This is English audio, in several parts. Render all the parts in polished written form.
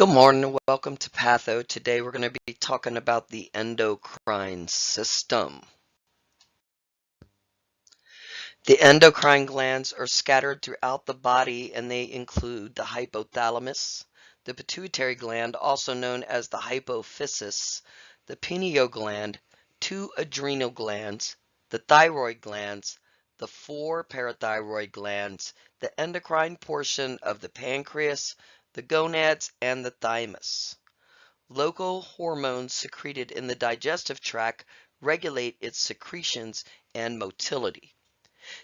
Good morning and welcome to Patho. Today we're going to be talking about the endocrine system. The endocrine glands are scattered throughout the body and they include the hypothalamus, the pituitary gland, also known as the hypophysis, the pineal gland, two adrenal glands, the thyroid glands, the four parathyroid glands, the endocrine portion of the pancreas, the gonads, and the thymus. Local hormones secreted in the digestive tract regulate its secretions and motility.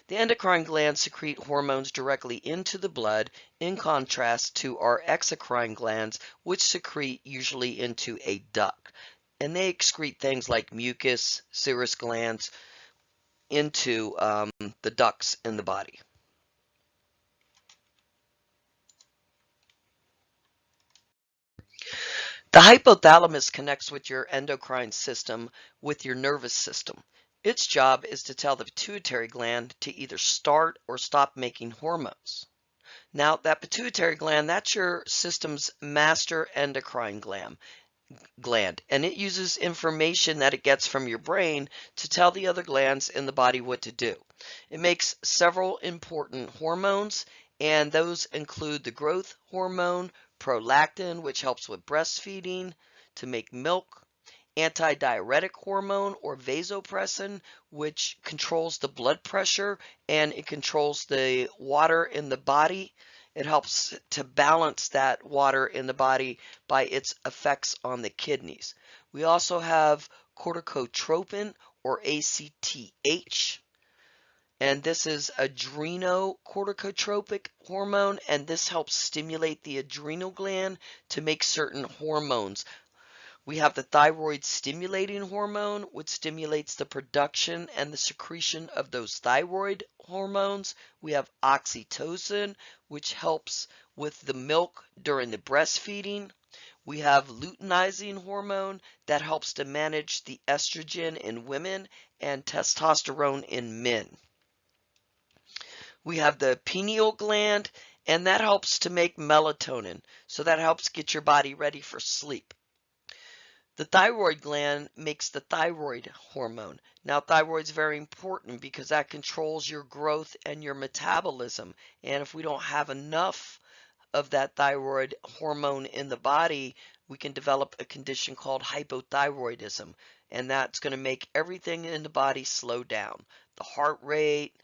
The endocrine glands secrete hormones directly into the blood, in contrast to our exocrine glands, which secrete usually into a duct. And they excrete things like mucus, serous glands into the ducts in the body. The hypothalamus connects with your endocrine system with your nervous system. Its job is to tell the pituitary gland to either start or stop making hormones. Now, that pituitary gland, that's your system's master endocrine gland, and it uses information that it gets from your brain to tell the other glands in the body what to do. It makes several important hormones, and those include the growth hormone, prolactin, which helps with breastfeeding, to make milk, antidiuretic hormone or vasopressin, which controls the blood pressure and it controls the water in the body. It helps to balance that water in the body by its effects on the kidneys. We also have corticotropin or ACTH, and this is adrenocorticotropic hormone, and this helps stimulate the adrenal gland to make certain hormones. We have the thyroid stimulating hormone, which stimulates the production and the secretion of those thyroid hormones. We have oxytocin, which helps with the milk during the breastfeeding. We have luteinizing hormone that helps to manage the estrogen in women and testosterone in men. We have the pineal gland, and that helps to make melatonin. So that helps get your body ready for sleep. The thyroid gland makes the thyroid hormone. Now, thyroid is very important because that controls your growth and your metabolism. And if we don't have enough of that thyroid hormone in the body, we can develop a condition called hypothyroidism. And that's going to make everything in the body slow down. The heart rate,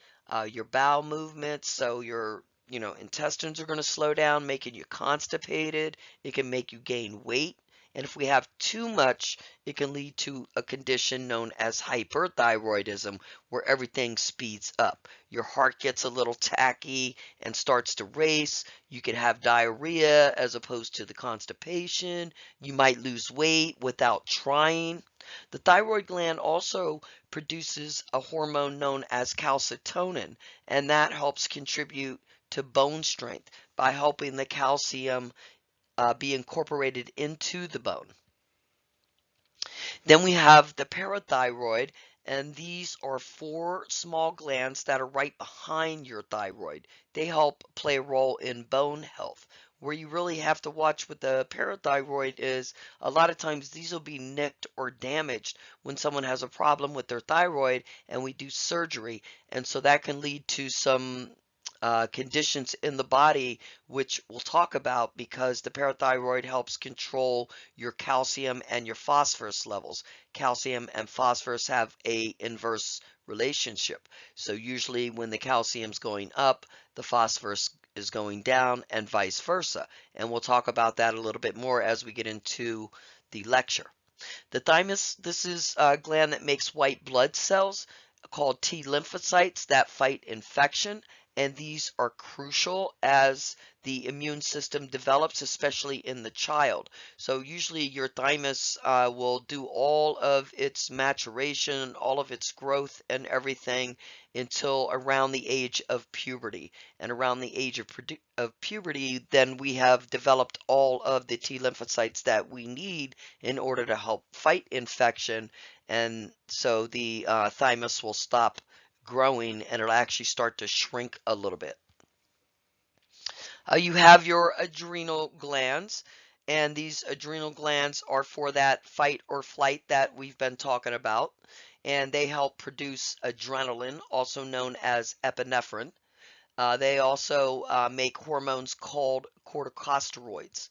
your bowel movements, so your intestines are going to slow down, making you constipated. It can make you gain weight. And if we have too much, it can lead to a condition known as hyperthyroidism, where everything speeds up. Your heart gets a little tacky and starts to race. You can have diarrhea as opposed to the constipation. You might lose weight without trying. The thyroid gland also produces a hormone known as calcitonin, and that helps contribute to bone strength by helping the calcium be incorporated into the bone. Then we have the parathyroid, and these are four small glands that are right behind your thyroid. They help play a role in bone health. Where you really have to watch with the parathyroid is a lot of times these will be nicked or damaged when someone has a problem with their thyroid and we do surgery. And so that can lead to some conditions in the body, which we'll talk about, because the parathyroid helps control your calcium and your phosphorus levels. Calcium and phosphorus have a inverse relationship. So usually when the calcium's going up, the phosphorus is going down and vice versa. And we'll talk about that a little bit more as we get into the lecture. The thymus, this is a gland that makes white blood cells called T lymphocytes that fight infection, and these are crucial as the immune system develops, especially in the child. So usually your thymus will do all of its maturation, all of its growth and everything until around the age of puberty. And around the age of puberty, then we have developed all of the T lymphocytes that we need in order to help fight infection. And so the thymus will stop growing and it'll actually start to shrink a little bit. You have your adrenal glands, And these adrenal glands are for that fight or flight that we've been talking about. And they help produce adrenaline, also known as epinephrine. They also make hormones called corticosteroids.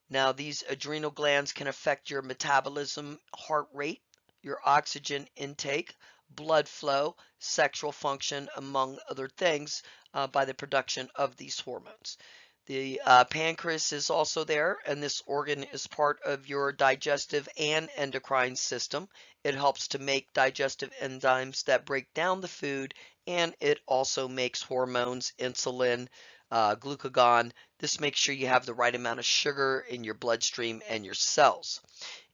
Now, these adrenal glands can affect your metabolism, heart rate, your oxygen intake, blood flow, sexual function, among other things, by the production of these hormones. The pancreas is also there, and this organ is part of your digestive and endocrine system. It helps to make digestive enzymes that break down the food, and it also makes hormones, insulin, glucagon. This makes sure you have the right amount of sugar in your bloodstream and your cells.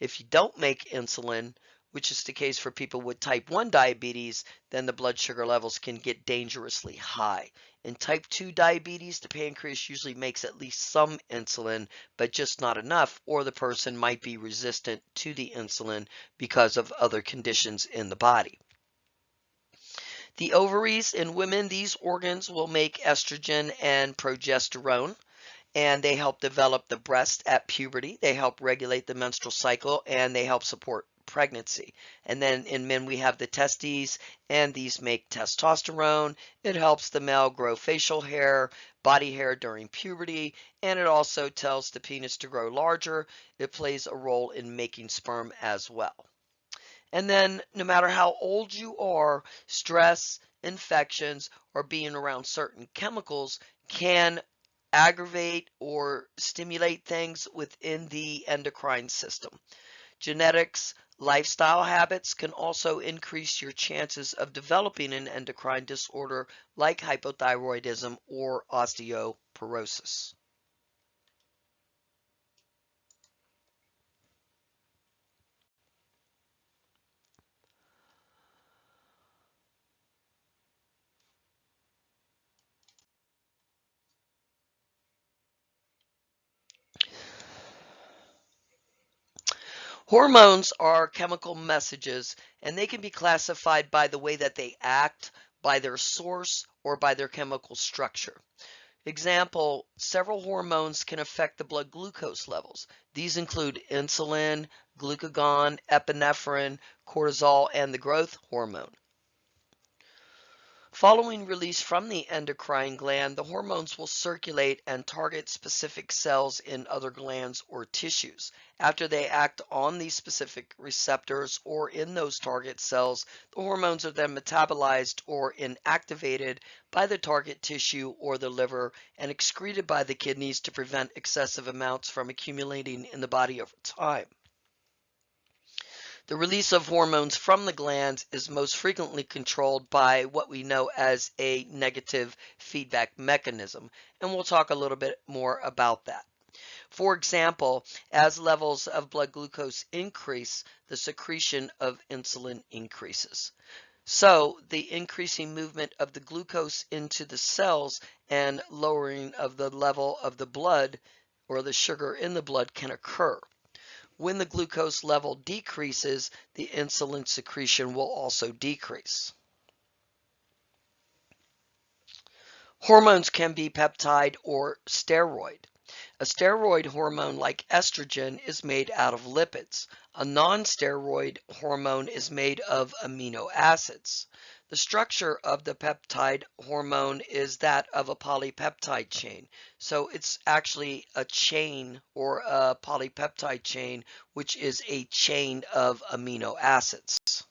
If you don't make insulin, which is the case for people with type 1 diabetes, then the blood sugar levels can get dangerously high. In type 2 diabetes, the pancreas usually makes at least some insulin, but just not enough, or the person might be resistant to the insulin because of other conditions in the body. The ovaries in women, these organs will make estrogen and progesterone, and they help develop the breast at puberty. They help regulate the menstrual cycle, and they help support pregnancy. And then in men, we have the testes, and these make testosterone. It helps the male grow facial hair, body hair during puberty, and it also tells the penis to grow larger. It plays a role in making sperm as well. And then no matter how old you are, stress, infections, or being around certain chemicals can aggravate or stimulate things within the endocrine system. Genetics, lifestyle habits can also increase your chances of developing an endocrine disorder like hypothyroidism or osteoporosis. Hormones are chemical messages, and they can be classified by the way that they act, by their source, or by their chemical structure. Example, several hormones can affect the blood glucose levels. These include insulin, glucagon, epinephrine, cortisol, and the growth hormone. Following release from the endocrine gland, the hormones will circulate and target specific cells in other glands or tissues. After they act on these specific receptors or in those target cells, the hormones are then metabolized or inactivated by the target tissue or the liver and excreted by the kidneys to prevent excessive amounts from accumulating in the body over time. The release of hormones from the glands is most frequently controlled by what we know as a negative feedback mechanism, and we'll talk a little bit more about that. For example, as levels of blood glucose increase, the secretion of insulin increases. So, the increasing movement of the glucose into the cells and lowering of the level of the blood or the sugar in the blood can occur. When the glucose level decreases, the insulin secretion will also decrease. Hormones can be peptide or steroid. A steroid hormone like estrogen is made out of lipids. A non-steroid hormone is made of amino acids. The structure of the peptide hormone is that of a polypeptide chain. So it's actually a chain or a polypeptide chain, which is a chain of amino acids.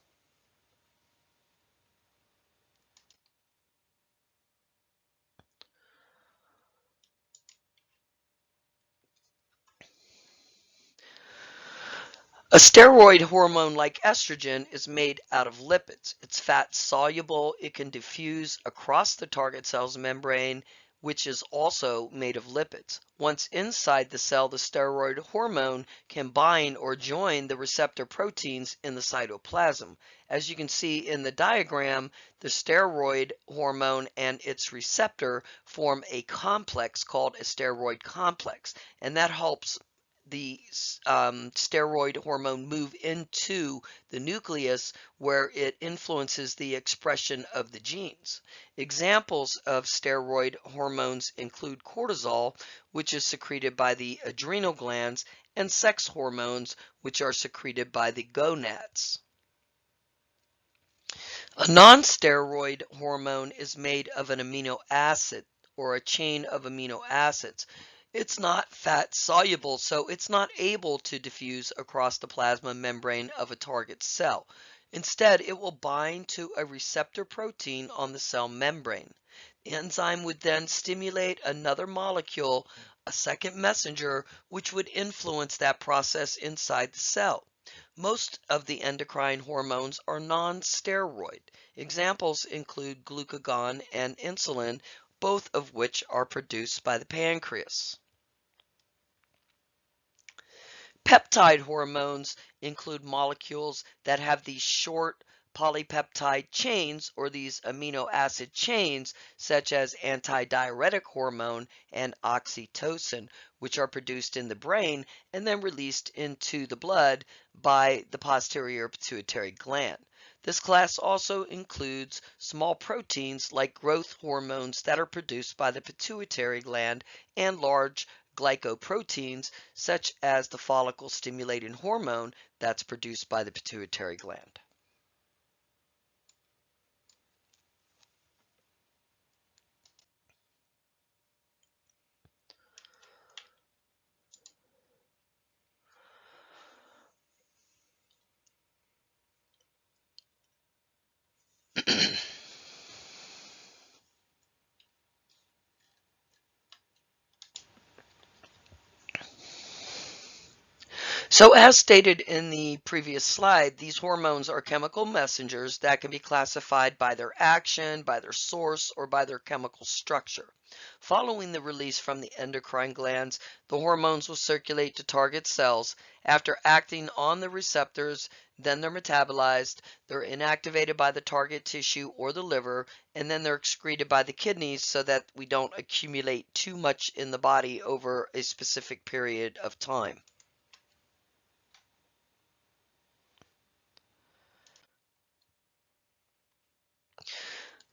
A steroid hormone like estrogen is made out of lipids. It's fat soluble. It can diffuse across the target cell's membrane, which is also made of lipids. Once inside the cell, the steroid hormone can bind or join the receptor proteins in the cytoplasm. As you can see in the diagram, the steroid hormone and its receptor form a complex called a steroid complex, and that helps the steroid hormone move into the nucleus where it influences the expression of the genes. Examples of steroid hormones include cortisol, which is secreted by the adrenal glands, and sex hormones, which are secreted by the gonads. A non-steroid hormone is made of an amino acid or a chain of amino acids. It's not fat soluble, so it's not able to diffuse across the plasma membrane of a target cell. Instead, it will bind to a receptor protein on the cell membrane. The enzyme would then stimulate another molecule, a second messenger, which would influence that process inside the cell. Most of the endocrine hormones are non-steroid. Examples include glucagon and insulin, both of which are produced by the pancreas. Peptide hormones include molecules that have these short polypeptide chains or these amino acid chains, such as antidiuretic hormone and oxytocin, which are produced in the brain and then released into the blood by the posterior pituitary gland. This class also includes small proteins like growth hormones that are produced by the pituitary gland and large glycoproteins such as the follicle stimulating hormone that's produced by the pituitary gland. So as stated in the previous slide, these hormones are chemical messengers that can be classified by their action, by their source, or by their chemical structure. Following the release from the endocrine glands, the hormones will circulate to target cells. After acting on the receptors, then they're metabolized, they're inactivated by the target tissue or the liver, and then they're excreted by the kidneys so that we don't accumulate too much in the body over a specific period of time.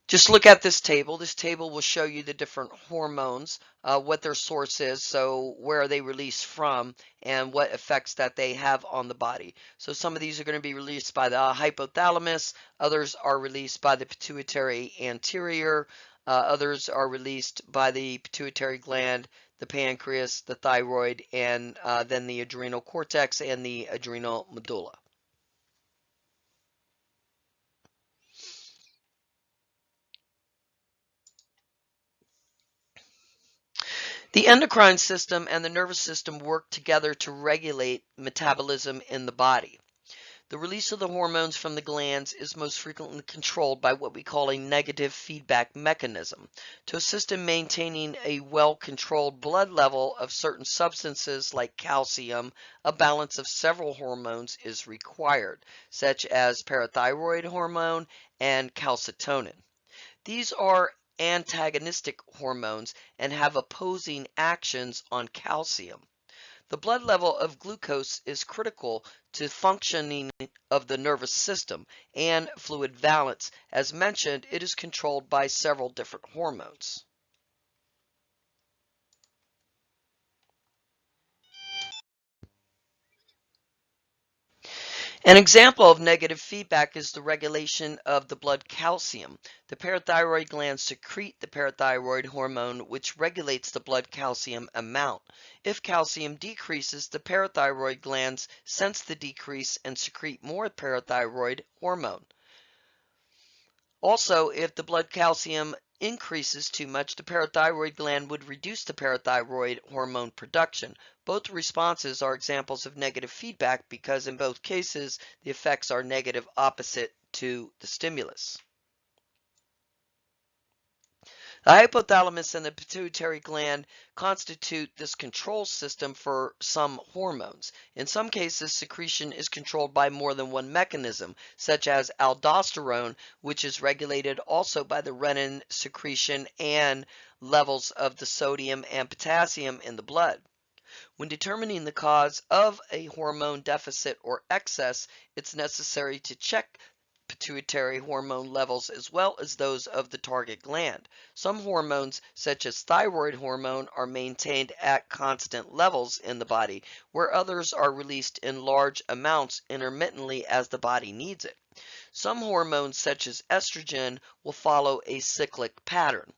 Just look at this table. This table will show you the different hormones, what their source is, so where are they released from, and what effects that they have on the body. So some of these are going to be released by the hypothalamus, others are released by the pituitary anterior, others are released by the pituitary gland, the pancreas, the thyroid, and then the adrenal cortex and the adrenal medulla. The endocrine system and the nervous system work together to regulate metabolism in the body. The release of the hormones from the glands is most frequently controlled by what we call a negative feedback mechanism. To assist in maintaining a well-controlled blood level of certain substances like calcium, a balance of several hormones is required, such as parathyroid hormone and calcitonin. These are antagonistic hormones and have opposing actions on calcium. The blood level of glucose is critical to functioning of the nervous system and fluid balance. As mentioned, it is controlled by several different hormones. An example of negative feedback is the regulation of the blood calcium. The parathyroid glands secrete the parathyroid hormone, which regulates the blood calcium amount. If calcium decreases, the parathyroid glands sense the decrease and secrete more parathyroid hormone. Also, if the blood calcium increases too much, the parathyroid gland would reduce the parathyroid hormone production. Both responses are examples of negative feedback because in both cases, the effects are negative opposite to the stimulus. The hypothalamus and the pituitary gland constitute this control system for some hormones. In some cases, secretion is controlled by more than one mechanism, such as aldosterone, which is regulated also by the renin secretion and levels of the sodium and potassium in the blood. When determining the cause of a hormone deficit or excess, it's necessary to check pituitary hormone levels as well as those of the target gland. Some hormones, such as thyroid hormone, are maintained at constant levels in the body, where others are released in large amounts intermittently as the body needs it. Some hormones, such as estrogen, will follow a cyclic pattern.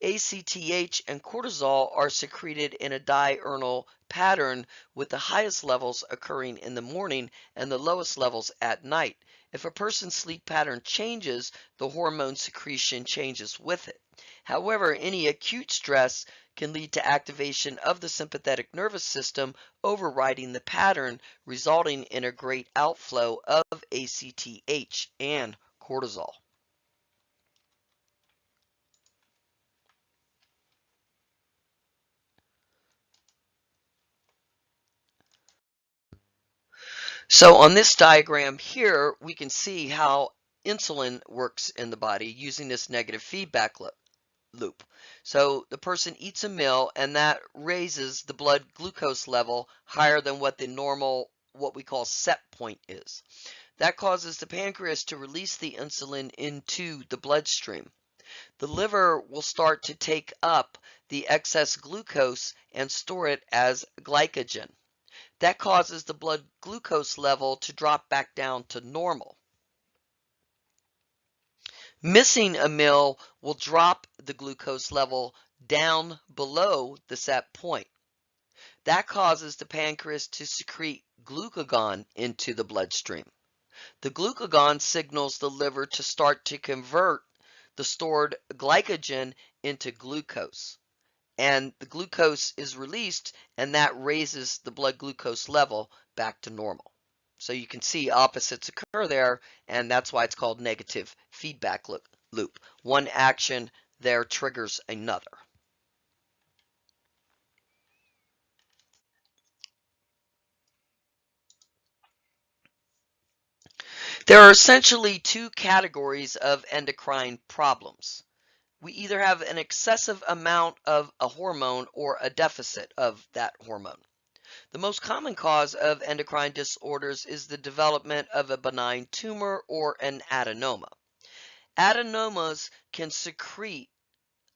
ACTH and cortisol are secreted in a diurnal pattern, with the highest levels occurring in the morning and the lowest levels at night. If a person's sleep pattern changes, the hormone secretion changes with it. However, any acute stress can lead to activation of the sympathetic nervous system, overriding the pattern, resulting in a great outflow of ACTH and cortisol. So on this diagram here, we can see how insulin works in the body using this negative feedback loop. So the person eats a meal and that raises the blood glucose level higher than what the normal, what we call set point is. That causes the pancreas to release the insulin into the bloodstream. The liver will start to take up the excess glucose and store it as glycogen. That causes the blood glucose level to drop back down to normal. Missing a meal will drop the glucose level down below the set point. That causes the pancreas to secrete glucagon into the bloodstream. The glucagon signals the liver to start to convert the stored glycogen into glucose. And the glucose is released, and that raises the blood glucose level back to normal. So you can see opposites occur there, and that's why it's called negative feedback loop. One action there triggers another. There are essentially two categories of endocrine problems. We either have an excessive amount of a hormone or a deficit of that hormone. The most common cause of endocrine disorders is the development of a benign tumor or an adenoma. Adenomas can secrete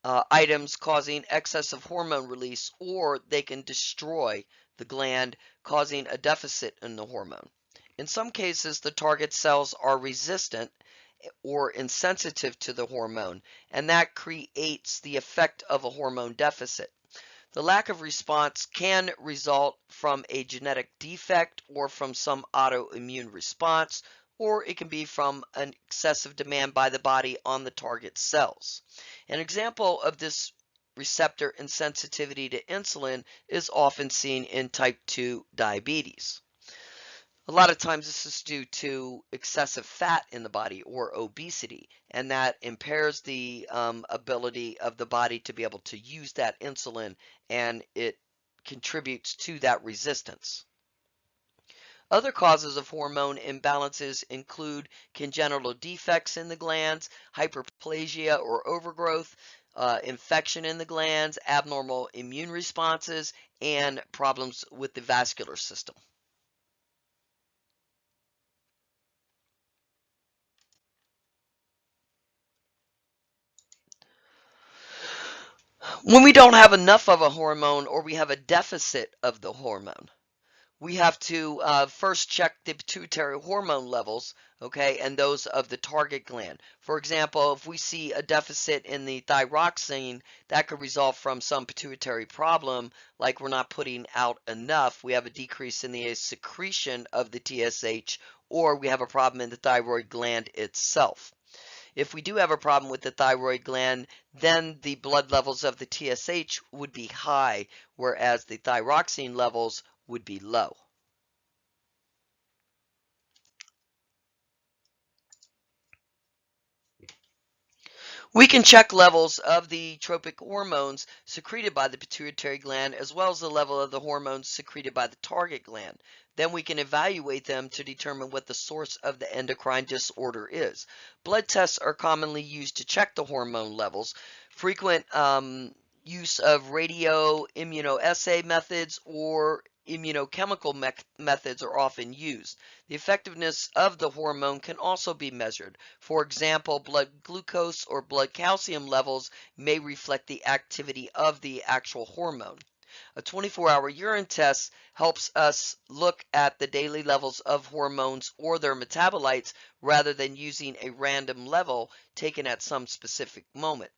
items causing excessive hormone release, or they can destroy the gland, causing a deficit in the hormone. In some cases, the target cells are resistant or insensitive to the hormone, and that creates the effect of a hormone deficit. The lack of response can result from a genetic defect or from some autoimmune response, or it can be from an excessive demand by the body on the target cells. An example of this receptor insensitivity to insulin is often seen in type 2 diabetes. A lot of times this is due to excessive fat in the body or obesity, and that impairs the ability of the body to be able to use that insulin, and it contributes to that resistance. Other causes of hormone imbalances include congenital defects in the glands, hyperplasia or overgrowth, infection in the glands, abnormal immune responses, and problems with the vascular system. When we don't have enough of a hormone or we have a deficit of the hormone, we have to first check the pituitary hormone levels, okay, and those of the target gland. For example, if we see a deficit in the thyroxine, that could result from some pituitary problem, like we're not putting out enough. We have a decrease in the secretion of the TSH, or we have a problem in the thyroid gland itself. If we do have a problem with the thyroid gland, then the blood levels of the TSH would be high, whereas the thyroxine levels would be low. We can check levels of the tropic hormones secreted by the pituitary gland as well as the level of the hormones secreted by the target gland. Then we can evaluate them to determine what the source of the endocrine disorder is. Blood tests are commonly used to check the hormone levels. Frequent use of radio immunoassay methods or immunochemical methods are often used. The effectiveness of the hormone can also be measured. For example, blood glucose or blood calcium levels may reflect the activity of the actual hormone. A 24-hour urine test helps us look at the daily levels of hormones or their metabolites rather than using a random level taken at some specific moment.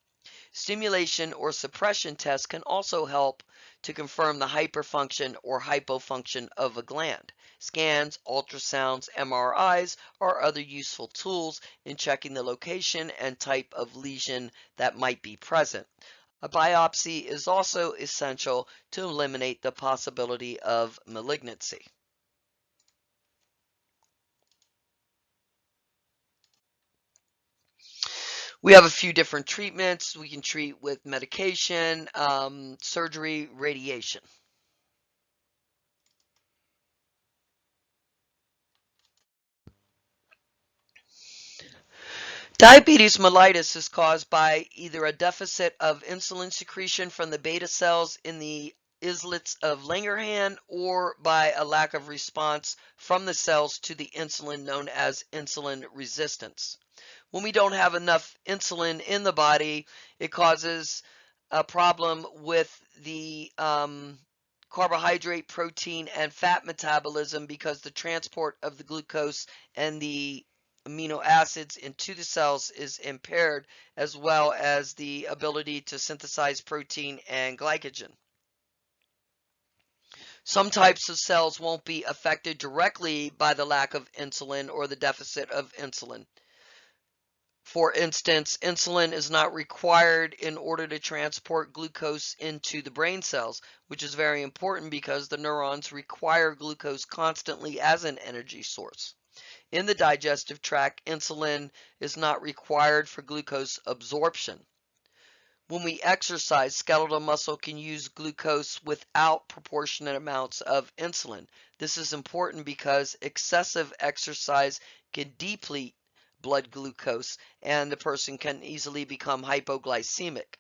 Stimulation or suppression tests can also help to confirm the hyperfunction or hypofunction of a gland. Scans, ultrasounds, MRIs are other useful tools in checking the location and type of lesion that might be present. A biopsy is also essential to eliminate the possibility of malignancy. We have a few different treatments. We can treat with medication, surgery, radiation. Diabetes mellitus is caused by either a deficit of insulin secretion from the beta cells in the islets of Langerhans or by a lack of response from the cells to the insulin known as insulin resistance. When we don't have enough insulin in the body, it causes a problem with the carbohydrate, protein, and fat metabolism because the transport of the glucose and the amino acids into the cells is impaired, as well as the ability to synthesize protein and glycogen. Some types of cells won't be affected directly by the lack of insulin or the deficit of insulin. For instance, insulin is not required in order to transport glucose into the brain cells, which is very important because the neurons require glucose constantly as an energy source. In the digestive tract, insulin is not required for glucose absorption. When we exercise, skeletal muscle can use glucose without proportionate amounts of insulin. This is important because excessive exercise can deplete blood glucose and the person can easily become hypoglycemic.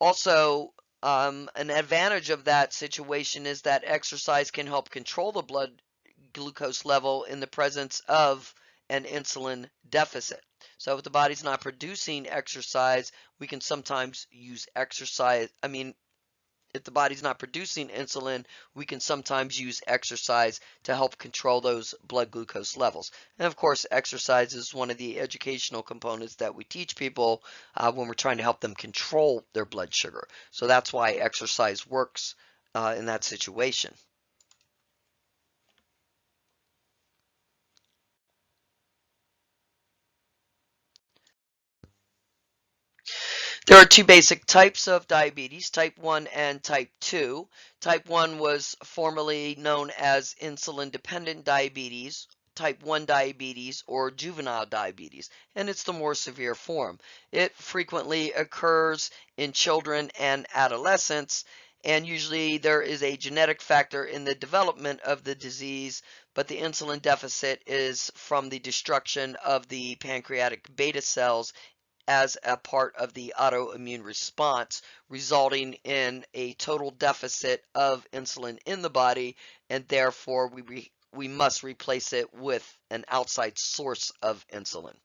Also, an advantage of that situation is that exercise can help control the blood glucose level in the presence of an insulin deficit. So if the body's not producing exercise, we can sometimes use exercise. If the body's not producing insulin, we can sometimes use exercise to help control those blood glucose levels. And of course, exercise is one of the educational components that we teach people when we're trying to help them control their blood sugar. So that's why exercise works in that situation. There are two basic types of diabetes, type 1 and type 2. Type 1 was formerly known as insulin-dependent diabetes, type 1 diabetes, or juvenile diabetes, and it's the more severe form. It frequently occurs in children and adolescents, and usually there is a genetic factor in the development of the disease, but the insulin deficit is from the destruction of the pancreatic beta cells as a part of the autoimmune response, resulting in a total deficit of insulin in the body, and therefore we must replace it with an outside source of insulin.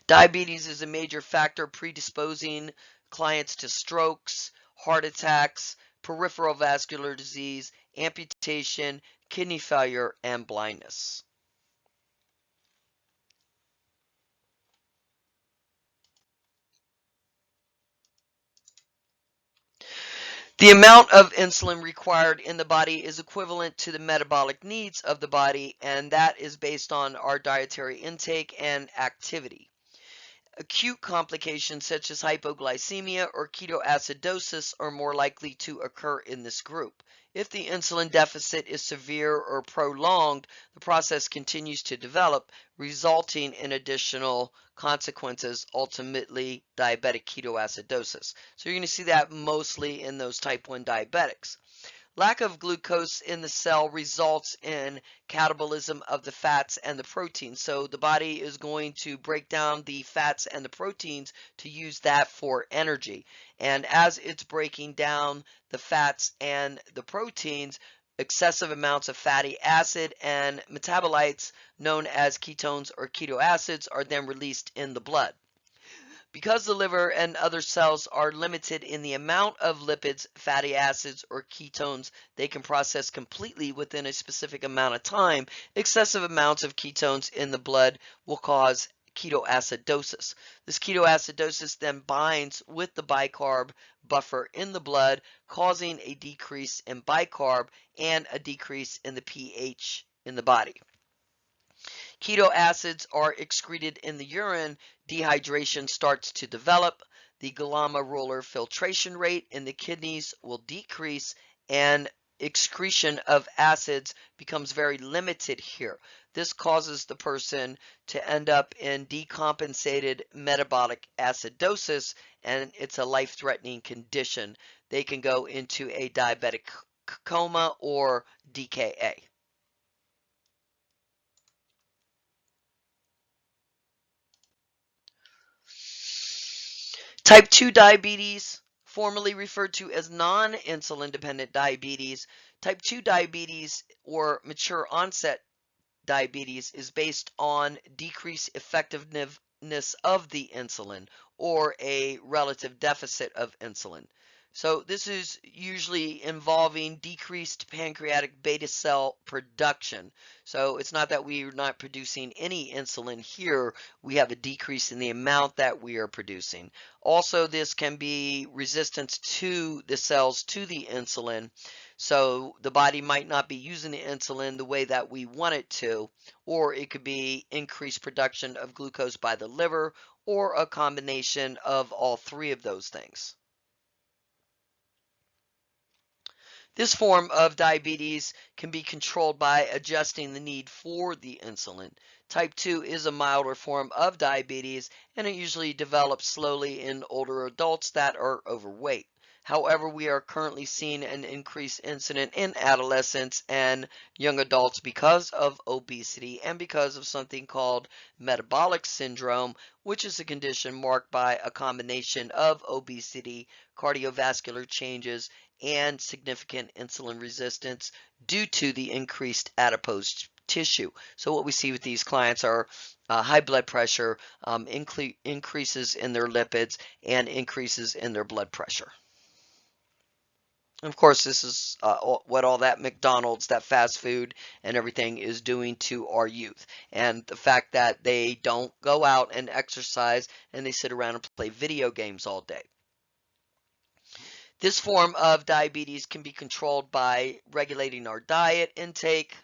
Diabetes is a major factor predisposing clients to strokes, heart attacks, peripheral vascular disease, amputation, kidney failure, and blindness. The amount of insulin required in the body is equivalent to the metabolic needs of the body, and that is based on our dietary intake and activity. Acute complications such as hypoglycemia or ketoacidosis are more likely to occur in this group. If the insulin deficit is severe or prolonged, the process continues to develop, resulting in additional consequences, ultimately diabetic ketoacidosis. So you're going to see that mostly in those type 1 diabetics. Lack of glucose in the cell results in catabolism of the fats and the proteins. So the body is going to break down the fats and the proteins to use that for energy. And as it's breaking down the fats and the proteins, excessive amounts of fatty acid and metabolites known as ketones or keto acids are then released in the blood. Because the liver and other cells are limited in the amount of lipids, fatty acids, or ketones they can process completely within a specific amount of time, excessive amounts of ketones in the blood will cause ketoacidosis. This ketoacidosis then binds with the bicarb buffer in the blood, causing a decrease in bicarb and a decrease in the pH in the body. Keto acids are excreted in the urine, dehydration starts to develop, the glomerular filtration rate in the kidneys will decrease, and excretion of acids becomes very limited here. This causes the person to end up in decompensated metabolic acidosis, and it's a life-threatening condition. They can go into a diabetic coma or DKA. Type 2 diabetes, formerly referred to as non-insulin dependent diabetes. Type 2 diabetes or mature onset diabetes is based on decreased effectiveness of the insulin or a relative deficit of insulin. So this is usually involving decreased pancreatic beta cell production. So it's not that we're not producing any insulin here, we have a decrease in the amount that we are producing. Also, this can be resistance to the cells to the insulin. So the body might not be using the insulin the way that we want it to, or it could be increased production of glucose by the liver, or a combination of all three of those things. This form of diabetes can be controlled by adjusting the need for the insulin. Type 2 is a milder form of diabetes, and it usually develops slowly in older adults that are overweight. However, we are currently seeing an increased incidence in adolescents and young adults because of obesity and because of something called metabolic syndrome, which is a condition marked by a combination of obesity, cardiovascular changes, and significant insulin resistance due to the increased adipose tissue. So what we see with these clients are high blood pressure, increases in their lipids, and increases in their blood pressure. Of course, this is what all that McDonald's, that fast food and everything is doing to our youth. And the fact that they don't go out and exercise and they sit around and play video games all day. This form of diabetes can be controlled by regulating our diet intake,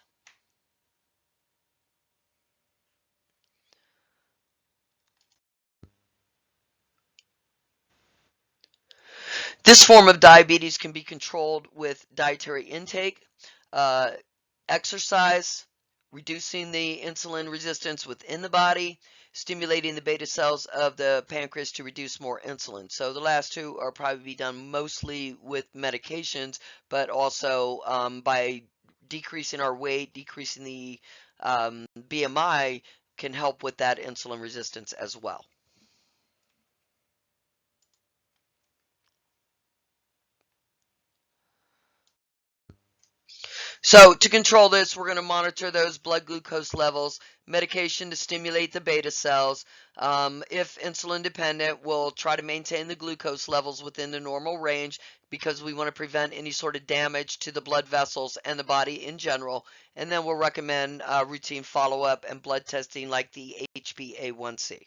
This form of diabetes can be controlled with dietary intake, exercise, reducing the insulin resistance within the body, stimulating the beta cells of the pancreas to reduce more insulin. So the last two are probably be done mostly with medications, but also by decreasing our weight, decreasing the BMI can help with that insulin resistance as well. So to control this, we're going to monitor those blood glucose levels, medication to stimulate the beta cells. If insulin dependent, we'll try to maintain the glucose levels within the normal range because we want to prevent any sort of damage to the blood vessels and the body in general. And then we'll recommend routine follow-up and blood testing like the HbA1c.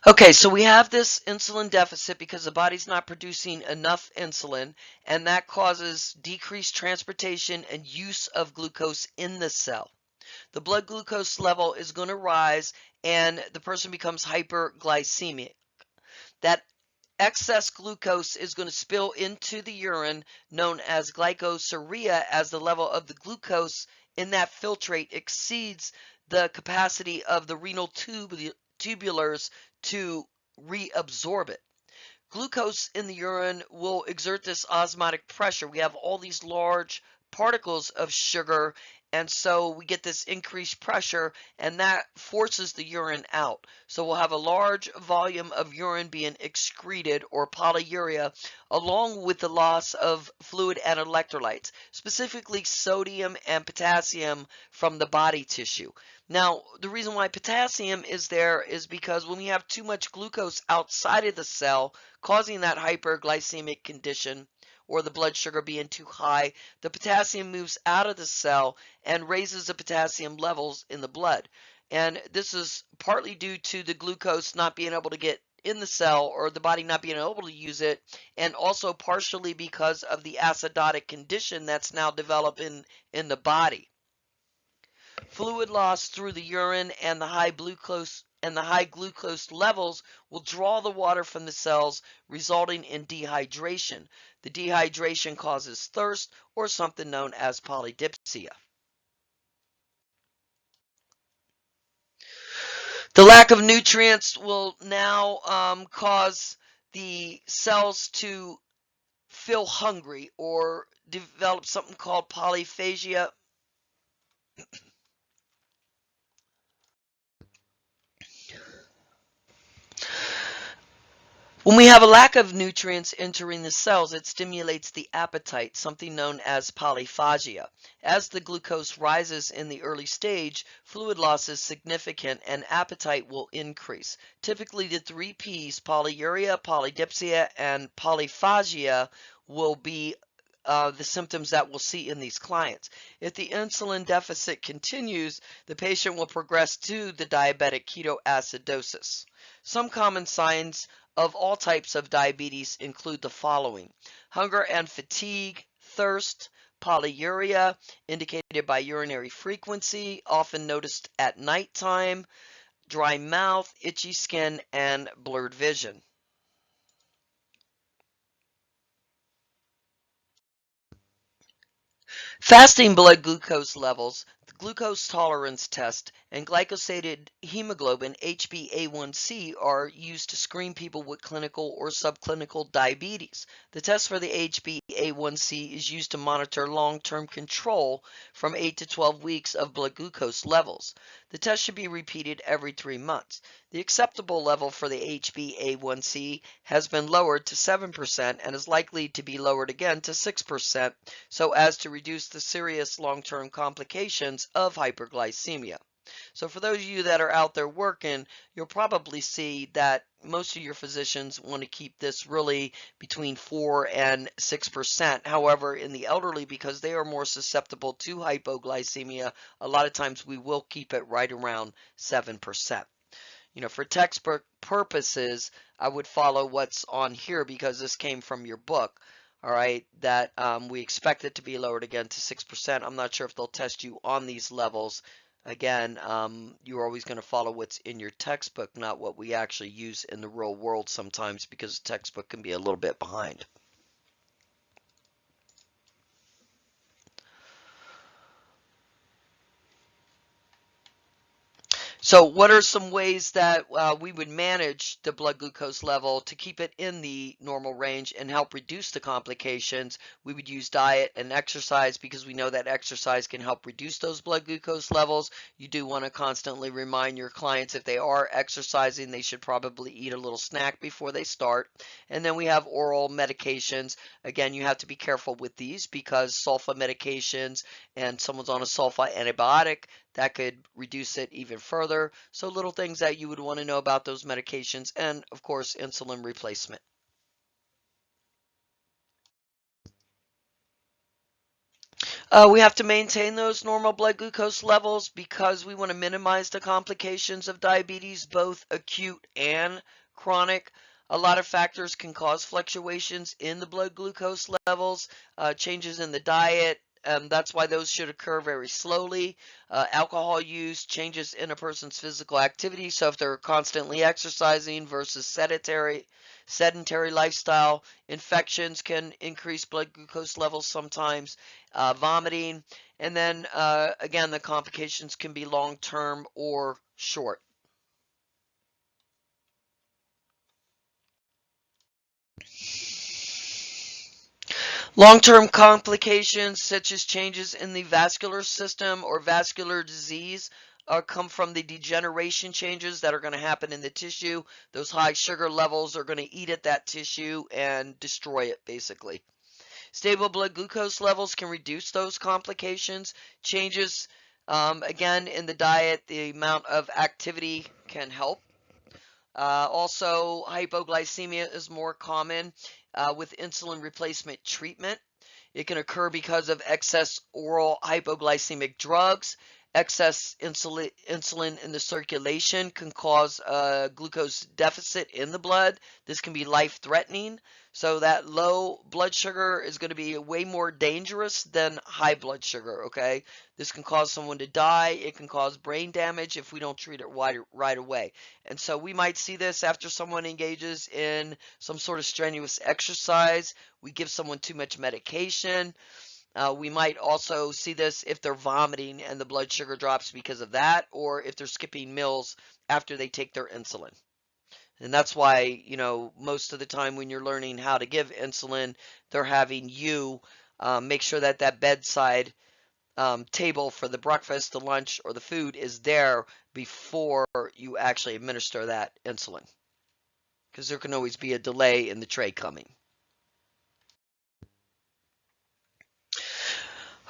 Okay, so we have this insulin deficit because the body's not producing enough insulin, and that causes decreased transportation and use of glucose in the cell. The blood glucose level is going to rise, and the person becomes hyperglycemic. That excess glucose is going to spill into the urine, known as glycosuria, as the level of the glucose in that filtrate exceeds the capacity of the renal tubulars to reabsorb it. Glucose in the urine will exert this osmotic pressure. We have all these large particles of sugar, and so we get this increased pressure, and that forces the urine out. So we'll have a large volume of urine being excreted, or polyuria, along with the loss of fluid and electrolytes, specifically sodium and potassium from the body tissue. Now, the reason why potassium is there is because when we have too much glucose outside of the cell, causing that hyperglycemic condition, or the blood sugar being too high, the potassium moves out of the cell and raises the potassium levels in the blood. And this is partly due to the glucose not being able to get in the cell, or the body not being able to use it, and also partially because of the acidotic condition that's now developing in the body. Fluid loss through the urine and the high glucose levels will draw the water from the cells, resulting in dehydration. The dehydration causes thirst, or something known as polydipsia. The lack of nutrients will now cause the cells to feel hungry or develop something called polyphagia. When we have a lack of nutrients entering the cells, it stimulates the appetite, something known as polyphagia. As the glucose rises in the early stage, fluid loss is significant and appetite will increase. Typically, the 3 P's, polyuria, polydipsia, and polyphagia, will be the symptoms that we'll see in these clients. If the insulin deficit continues, the patient will progress to the diabetic ketoacidosis. Some common signs of all types of diabetes include the following: hunger and fatigue, thirst, polyuria, indicated by urinary frequency, often noticed at nighttime, dry mouth, itchy skin, and blurred vision. Fasting blood glucose levels, the glucose tolerance test, and glycosated hemoglobin HbA1c are used to screen people with clinical or subclinical diabetes. The test for the HbA1c is used to monitor long-term control from 8 to 12 weeks of blood glucose levels. The test should be repeated every 3 months. The acceptable level for the HbA1c has been lowered to 7% and is likely to be lowered again to 6%, so as to reduce the serious long-term complications of hyperglycemia. So for those of you that are out there working, you'll probably see that most of your physicians want to keep this really between 4 and 6%. However, in the elderly, because they are more susceptible to hypoglycemia, a lot of times we will keep it right around 7%. For textbook purposes, I would follow what's on here because this came from your book. All right, that we expect it to be lowered again to 6%. I'm not sure if they'll test you on these levels. Again, you're always going to follow what's in your textbook, not what we actually use in the real world sometimes, because the textbook can be a little bit behind. So what are some ways that we would manage the blood glucose level to keep it in the normal range and help reduce the complications? We would use diet and exercise, because we know that exercise can help reduce those blood glucose levels. You do want to constantly remind your clients, if they are exercising, they should probably eat a little snack before they start. And then we have oral medications. Again, you have to be careful with these, because sulfa medications, and someone's on a sulfa antibiotic, that could reduce it even further. So little things that you would want to know about those medications, and of course insulin replacement. We have to maintain those normal blood glucose levels because we want to minimize the complications of diabetes, both acute and chronic. A lot of factors can cause fluctuations in the blood glucose levels, changes in the diet. That's why those should occur very slowly. Alcohol use, changes in a person's physical activity. So if they're constantly exercising versus sedentary lifestyle, infections can increase blood glucose levels sometimes, vomiting, and then again, the complications can be long-term or short. Long-term complications such as changes in the vascular system or vascular disease come from the degeneration changes that are going to happen in the tissue. Those high sugar levels are going to eat at that tissue and destroy it, basically. Stable blood glucose levels can reduce those complications. Changes, again, in the diet, the amount of activity can help. Also, hypoglycemia is more common with insulin replacement treatment. It can occur because of excess oral hypoglycemic drugs. Excess insulin in the circulation can cause a glucose deficit in the blood. This can be life-threatening. So that low blood sugar is going to be way more dangerous than high blood sugar, okay? This can cause someone to die. It can cause brain damage if we don't treat it right away. And so we might see this after someone engages in some sort of strenuous exercise. We give someone too much medication. We might also see this if they're vomiting and the blood sugar drops because of that, or if they're skipping meals after they take their insulin. And that's why, most of the time when you're learning how to give insulin, they're having you make sure that that bedside table for the breakfast, the lunch, or the food is there before you actually administer that insulin. Because there can always be a delay in the tray coming.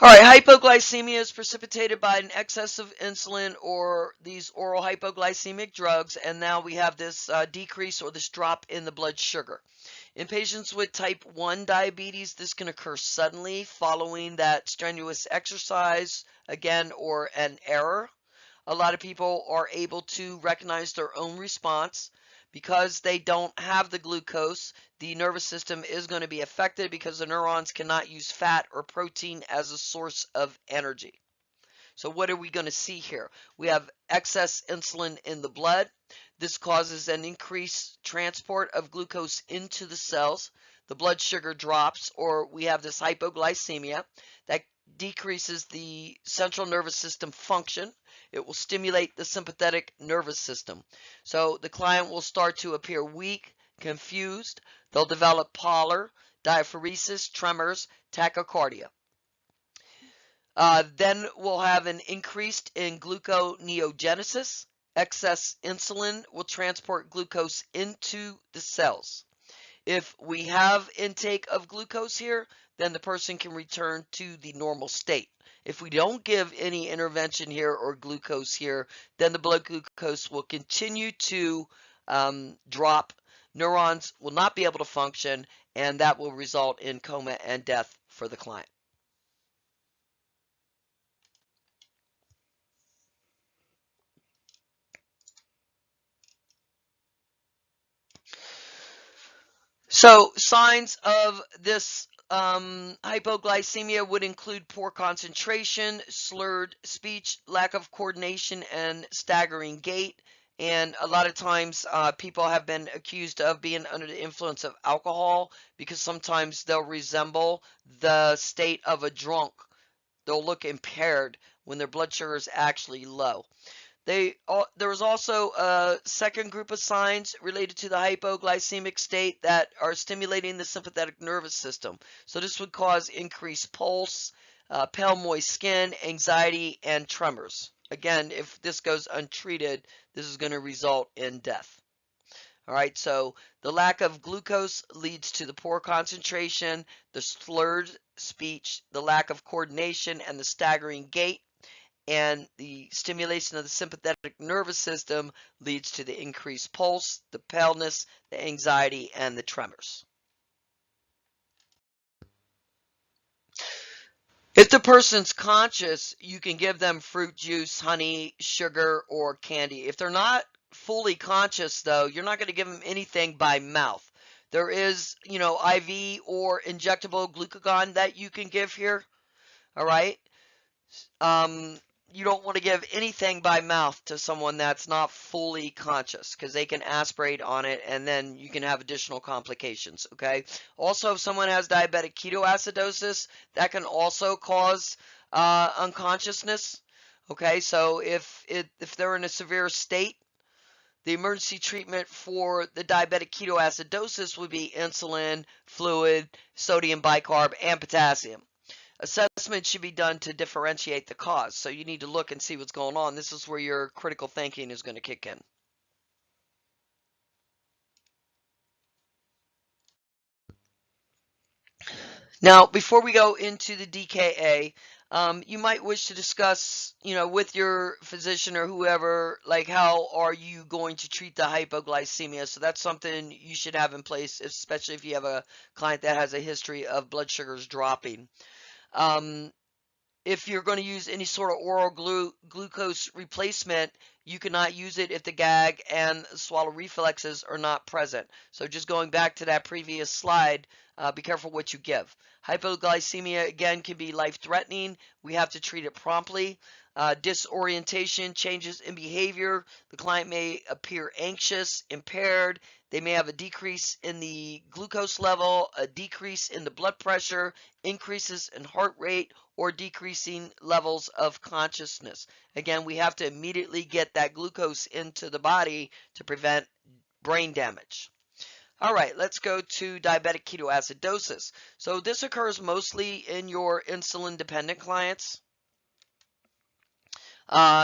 All right, hypoglycemia is precipitated by an excess of insulin or these oral hypoglycemic drugs, and now we have this decrease or this drop in the blood sugar. In patients with type 1 diabetes, this can occur suddenly following that strenuous exercise, again, or an error. A lot of people are able to recognize their own response. Because they don't have the glucose, the nervous system is going to be affected because the neurons cannot use fat or protein as a source of energy. So what are we going to see here? We have excess insulin in the blood. This causes an increased transport of glucose into the cells. The blood sugar drops, or we have this hypoglycemia that decreases the central nervous system function. It will stimulate the sympathetic nervous system. So the client will start to appear weak, confused. They'll develop pallor, diaphoresis, tremors, tachycardia. Then we'll have an increase in gluconeogenesis. Excess insulin will transport glucose into the cells. If we have intake of glucose here, then the person can return to the normal state. If we don't give any intervention here or glucose here, then the blood glucose will continue to drop. Neurons will not be able to function, and that will result in coma and death for the client. So signs of this hypoglycemia would include poor concentration, slurred speech, lack of coordination, and staggering gait. And a lot of times people have been accused of being under the influence of alcohol because sometimes they'll resemble the state of a drunk. They'll look impaired when their blood sugar is actually low. There was also a second group of signs related to the hypoglycemic state that are stimulating the sympathetic nervous system. So this would cause increased pulse, pale moist skin, anxiety, and tremors. Again, if this goes untreated, this is going to result in death. All right, so the lack of glucose leads to the poor concentration, the slurred speech, the lack of coordination, and the staggering gait. And the stimulation of the sympathetic nervous system leads to the increased pulse, the paleness, the anxiety, and the tremors. If the person's conscious, you can give them fruit juice, honey, sugar, or candy. If they're not fully conscious, though, you're not going to give them anything by mouth. There is, IV or injectable glucagon that you can give here. All right. You don't want to give anything by mouth to someone that's not fully conscious because they can aspirate on it and then you can have additional complications, okay? Also, if someone has diabetic ketoacidosis, that can also cause unconsciousness, okay? So if they're in a severe state, The emergency treatment for the diabetic ketoacidosis would be insulin, fluid, sodium bicarb, and potassium. Assessment should be done to differentiate the cause. So you need to look and see what's going on. This is where your critical thinking is going to kick in. Now, before we go into the DKA, you might wish to discuss, with your physician or whoever, like how are you going to treat the hypoglycemia? So that's something you should have in place, especially if you have a client that has a history of blood sugars dropping. If you're going to use any sort of oral glucose replacement, you cannot use it if the gag and swallow reflexes are not present. So just going back to that previous slide, be careful what you give. Hypoglycemia, again, can be life-threatening. We have to treat it promptly. Disorientation, changes in behavior. The client may appear anxious, impaired. They may have a decrease in the glucose level, a decrease in the blood pressure, increases in heart rate, or decreasing levels of consciousness. Again, we have to immediately get that glucose into the body to prevent brain damage. All right, let's go to diabetic ketoacidosis. So this occurs mostly in your insulin-dependent clients,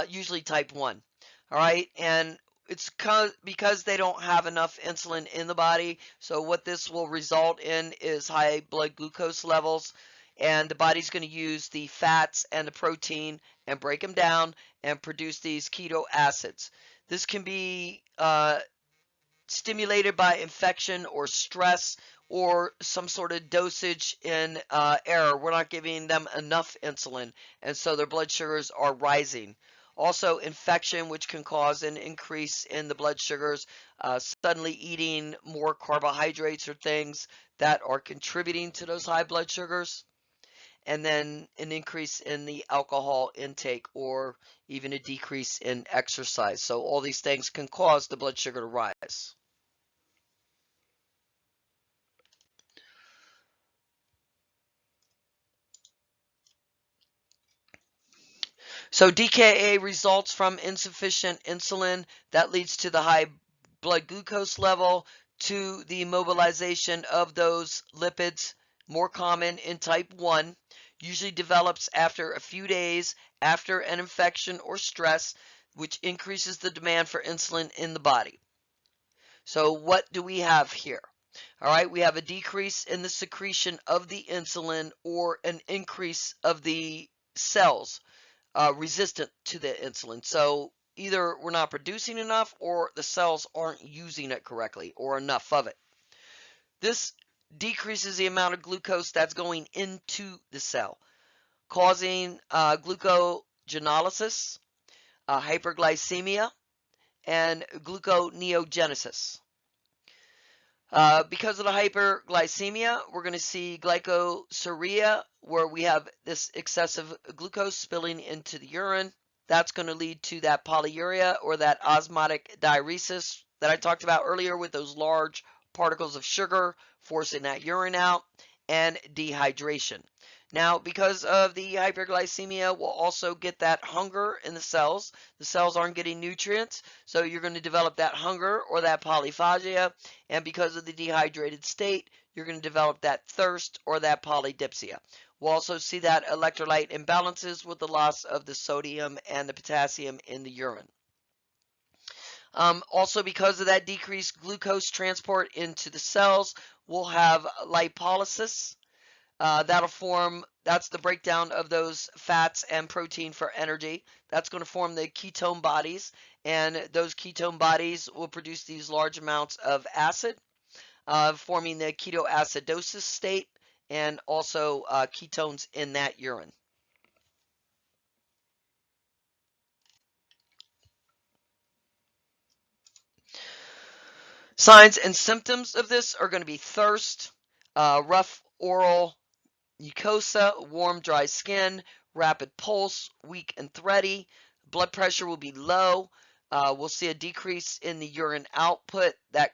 usually type 1. All right, and it's because they don't have enough insulin in the body. So what this will result in is high blood glucose levels, and the body's going to use the fats and the protein and break them down and produce these keto acids. This can be stimulated by infection or stress or some sort of dosage in error. We're not giving them enough insulin, and so their blood sugars are rising. Also, infection, which can cause an increase in the blood sugars, suddenly eating more carbohydrates or things that are contributing to those high blood sugars, and then an increase in the alcohol intake or even a decrease in exercise. So all these things can cause the blood sugar to rise. So DKA results from insufficient insulin that leads to the high blood glucose level, to the mobilization of those lipids, more common in type 1, usually develops after a few days after an infection or stress, which increases the demand for insulin in the body. So what do we have here? All right, we have a decrease in the secretion of the insulin or an increase of the cells resistant to the insulin. So either we're not producing enough or the cells aren't using it correctly or enough of it. This decreases the amount of glucose that's going into the cell, causing glucogenolysis, hyperglycemia, and gluconeogenesis. Because of the hyperglycemia, we're going to see glycosuria, where we have this excessive glucose spilling into the urine. That's going to lead to that polyuria or that osmotic diuresis that I talked about earlier, with those large particles of sugar forcing that urine out, and dehydration. Now, because of the hyperglycemia, we'll also get that hunger in the cells. The cells aren't getting nutrients, so you're going to develop that hunger or that polyphagia, and because of the dehydrated state, you're going to develop that thirst or that polydipsia. We'll also see that electrolyte imbalances with the loss of the sodium and the potassium in the urine. Also, because of that decreased glucose transport into the cells, we'll have lipolysis. That's the breakdown of those fats and protein for energy. That's going to form the ketone bodies, and those ketone bodies will produce these large amounts of acid, forming the ketoacidosis state, and also ketones in that urine. Signs and symptoms of this are going to be thirst, rough oral mucosa, warm, dry skin, rapid pulse, weak and thready. Blood pressure will be low. We'll see a decrease in the urine output that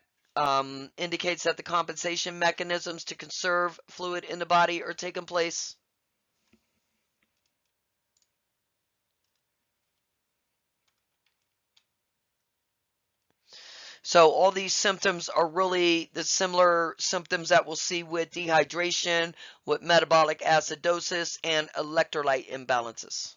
indicates that the compensation mechanisms to conserve fluid in the body are taking place. So all these symptoms are really the similar symptoms that we'll see with dehydration, with metabolic acidosis, and electrolyte imbalances.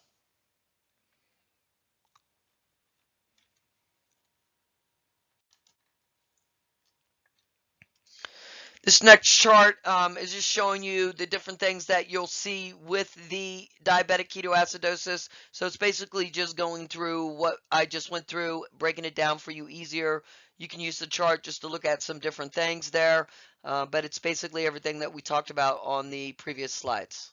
This next chart is just showing you the different things that you'll see with the diabetic ketoacidosis. So it's basically just going through what I just went through, breaking it down for you easier. You can use the chart just to look at some different things there, but it's basically everything that we talked about on the previous slides.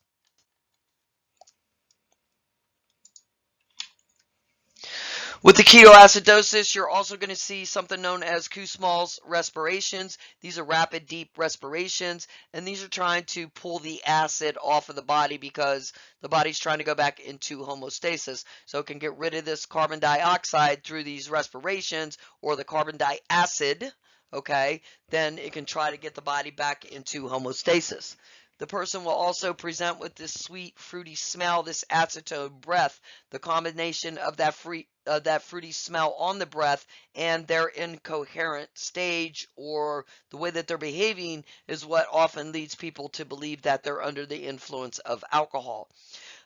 With the ketoacidosis, you're also going to see something known as Kussmaul's respirations. These are rapid, deep respirations, and these are trying to pull the acid off of the body because the body's trying to go back into homeostasis. So it can get rid of this carbon dioxide through these respirations, or the carbon diacid, okay? Then it can try to get the body back into homeostasis. The person will also present with this sweet, fruity smell, this acetone breath. The combination of that fruity smell on the breath and their incoherent stage, or the way that they're behaving, is what often leads people to believe that they're under the influence of alcohol.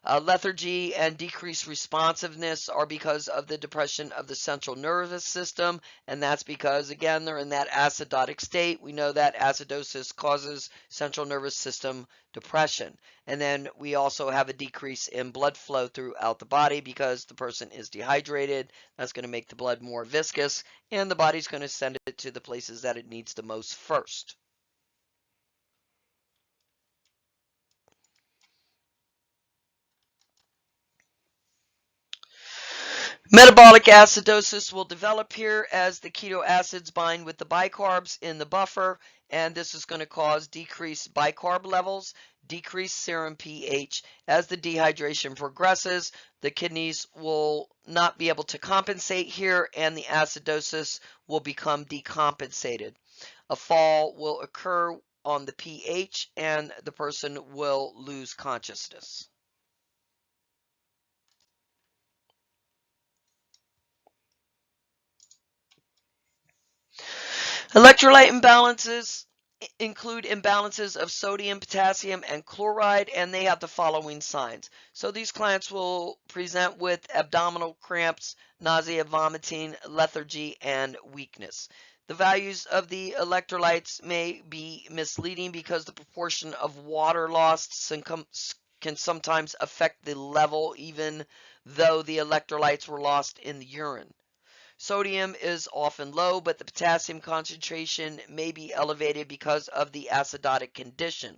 Lethargy and decreased responsiveness are because of the depression of the central nervous system, and that's because, again, they're in that acidotic state. We know that acidosis causes central nervous system depression. And then we also have a decrease in blood flow throughout the body because the person is dehydrated. That's going to make the blood more viscous, and the body's going to send it to the places that it needs the most first. Metabolic acidosis will develop here as the keto acids bind with the bicarbs in the buffer, and this is going to cause decreased bicarb levels, decreased serum pH. As the dehydration progresses, the kidneys will not be able to compensate here, and the acidosis will become decompensated. A fall will occur on the pH, and the person will lose consciousness. Electrolyte imbalances include imbalances of sodium, potassium, and chloride, and they have the following signs. So these clients will present with abdominal cramps, nausea, vomiting, lethargy, and weakness. The values of the electrolytes may be misleading because the proportion of water lost can sometimes affect the level, even though the electrolytes were lost in the urine. Sodium is often low, but the potassium concentration may be elevated because of the acidotic condition.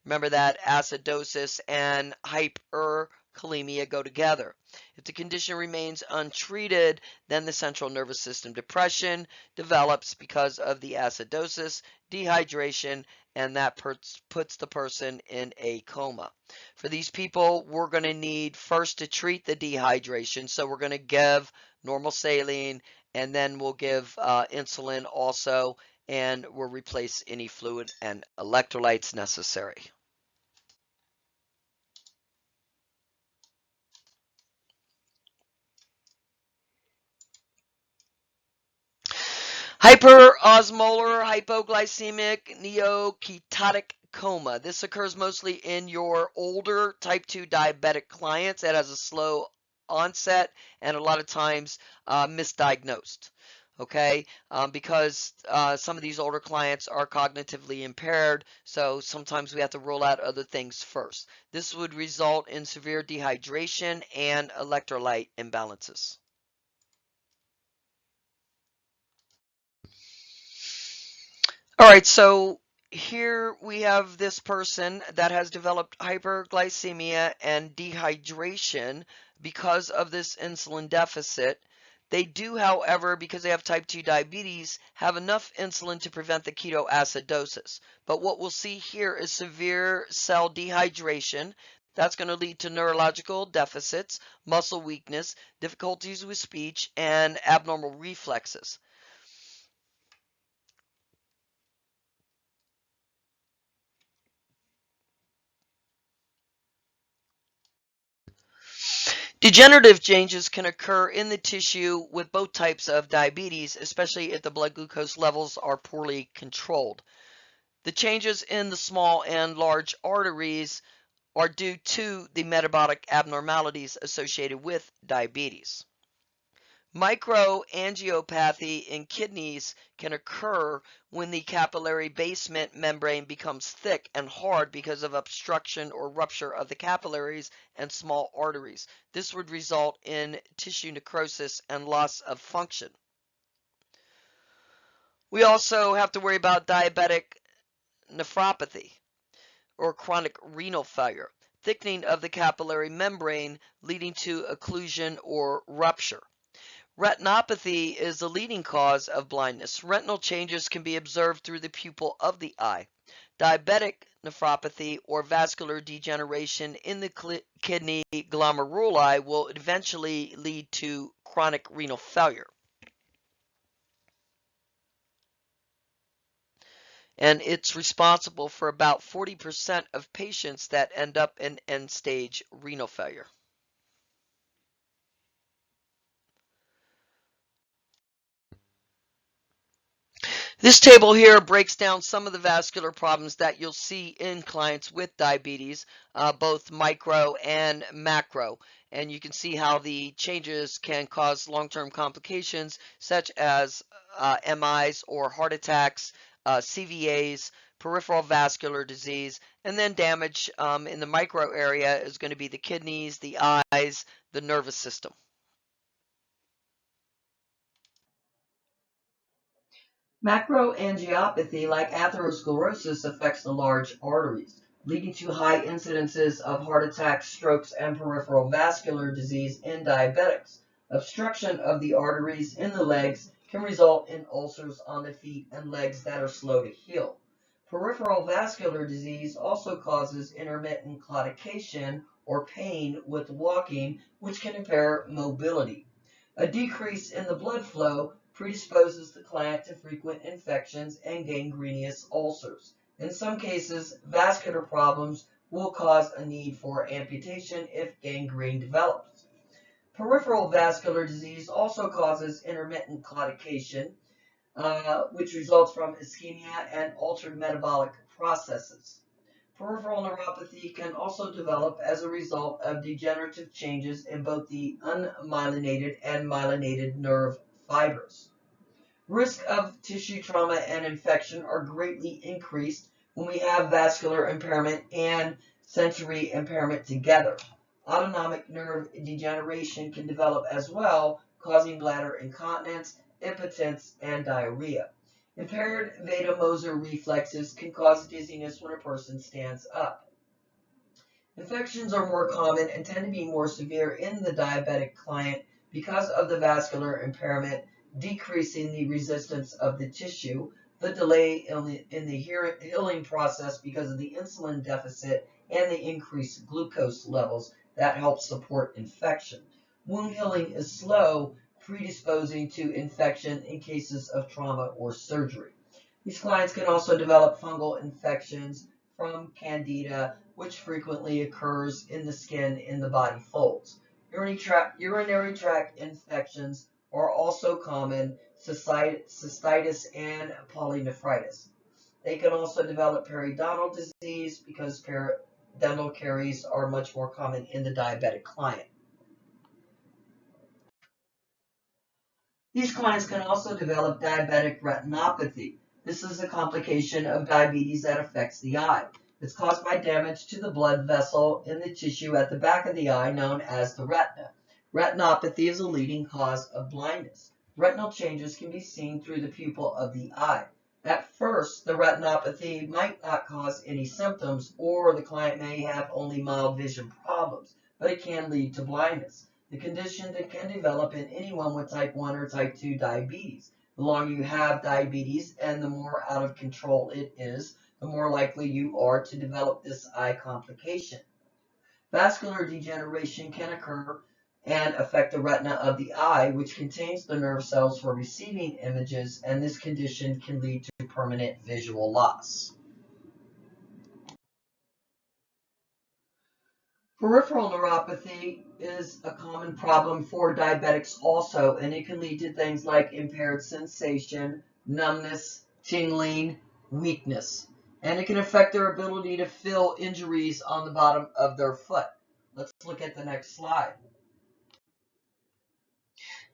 Remember that acidosis and hyperkalemia go together. If the condition remains untreated, then the central nervous system depression develops because of the acidosis, dehydration, and that puts the person in a coma. For these people, we're going to need first to treat the dehydration. So we're going to give normal saline, and then we'll give insulin also, and we'll replace any fluid and electrolytes necessary. Hyperosmolar hypoglycemic neoketotic coma. This occurs mostly in your older type 2 diabetic clients. It has a slow onset and a lot of times misdiagnosed. Okay, because some of these older clients are cognitively impaired, so sometimes we have to rule out other things first. This would result in severe dehydration and electrolyte imbalances. All right, so here we have this person that has developed hyperglycemia and dehydration because of this insulin deficit. They do, however, because they have type 2 diabetes, have enough insulin to prevent the ketoacidosis. But what we'll see here is severe cell dehydration. That's going to lead to neurological deficits, muscle weakness, difficulties with speech, and abnormal reflexes. Degenerative changes can occur in the tissue with both types of diabetes, especially if the blood glucose levels are poorly controlled. The changes in the small and large arteries are due to the metabolic abnormalities associated with diabetes. Microangiopathy in kidneys can occur when the capillary basement membrane becomes thick and hard because of obstruction or rupture of the capillaries and small arteries. This would result in tissue necrosis and loss of function. We also have to worry about diabetic nephropathy or chronic renal failure, thickening of the capillary membrane leading to occlusion or rupture. Retinopathy is the leading cause of blindness. Retinal changes can be observed through the pupil of the eye. Diabetic nephropathy or vascular degeneration in the kidney glomeruli will eventually lead to chronic renal failure. And it's responsible for about 40% of patients that end up in end-stage renal failure. This table here breaks down some of the vascular problems that you'll see in clients with diabetes, both micro and macro. And you can see how the changes can cause long-term complications such as MIs or heart attacks, CVAs, peripheral vascular disease, and then damage in the micro area is going to be the kidneys, the eyes, the nervous system. Macroangiopathy, like atherosclerosis, affects the large arteries, leading to high incidences of heart attacks, strokes, and peripheral vascular disease in diabetics. Obstruction of the arteries in the legs can result in ulcers on the feet and legs that are slow to heal. Peripheral vascular disease also causes intermittent claudication or pain with walking, which can impair mobility. A decrease in the blood flow predisposes the client to frequent infections and gangrenous ulcers. In some cases, vascular problems will cause a need for amputation if gangrene develops. Peripheral vascular disease also causes intermittent claudication, which results from ischemia and altered metabolic processes. Peripheral neuropathy can also develop as a result of degenerative changes in both the unmyelinated and myelinated nerve fibers. Risk of tissue trauma and infection are greatly increased when we have vascular impairment and sensory impairment together. Autonomic nerve degeneration can develop as well, causing bladder incontinence, impotence, and diarrhea. Impaired vasomotor reflexes can cause dizziness when a person stands up. Infections are more common and tend to be more severe in the diabetic client because of the vascular impairment, decreasing the resistance of the tissue, the delay in the healing process because of the insulin deficit, and the increased glucose levels that help support infection. Wound healing is slow, predisposing to infection in cases of trauma or surgery. These clients can also develop fungal infections from candida, which frequently occurs in the skin in the body folds. Urinary tract infections are also common, cystitis and polynephritis. They can also develop periodontal disease because dental caries are much more common in the diabetic client. These clients can also develop diabetic retinopathy. This is a complication of diabetes that affects the eye. It's caused by damage to the blood vessel in the tissue at the back of the eye known as the retina. Retinopathy is a leading cause of blindness. Retinal changes can be seen through the pupil of the eye. At first, the retinopathy might not cause any symptoms, or the client may have only mild vision problems, but it can lead to blindness. The condition that can develop in anyone with type 1 or type 2 diabetes. The longer you have diabetes and the more out of control it is, the more likely you are to develop this eye complication. Vascular degeneration can occur and affect the retina of the eye, which contains the nerve cells for receiving images, and this condition can lead to permanent visual loss. Peripheral neuropathy is a common problem for diabetics also, and it can lead to things like impaired sensation, numbness, tingling, weakness. And it can affect their ability to fill injuries on the bottom of their foot. Let's look at the next slide.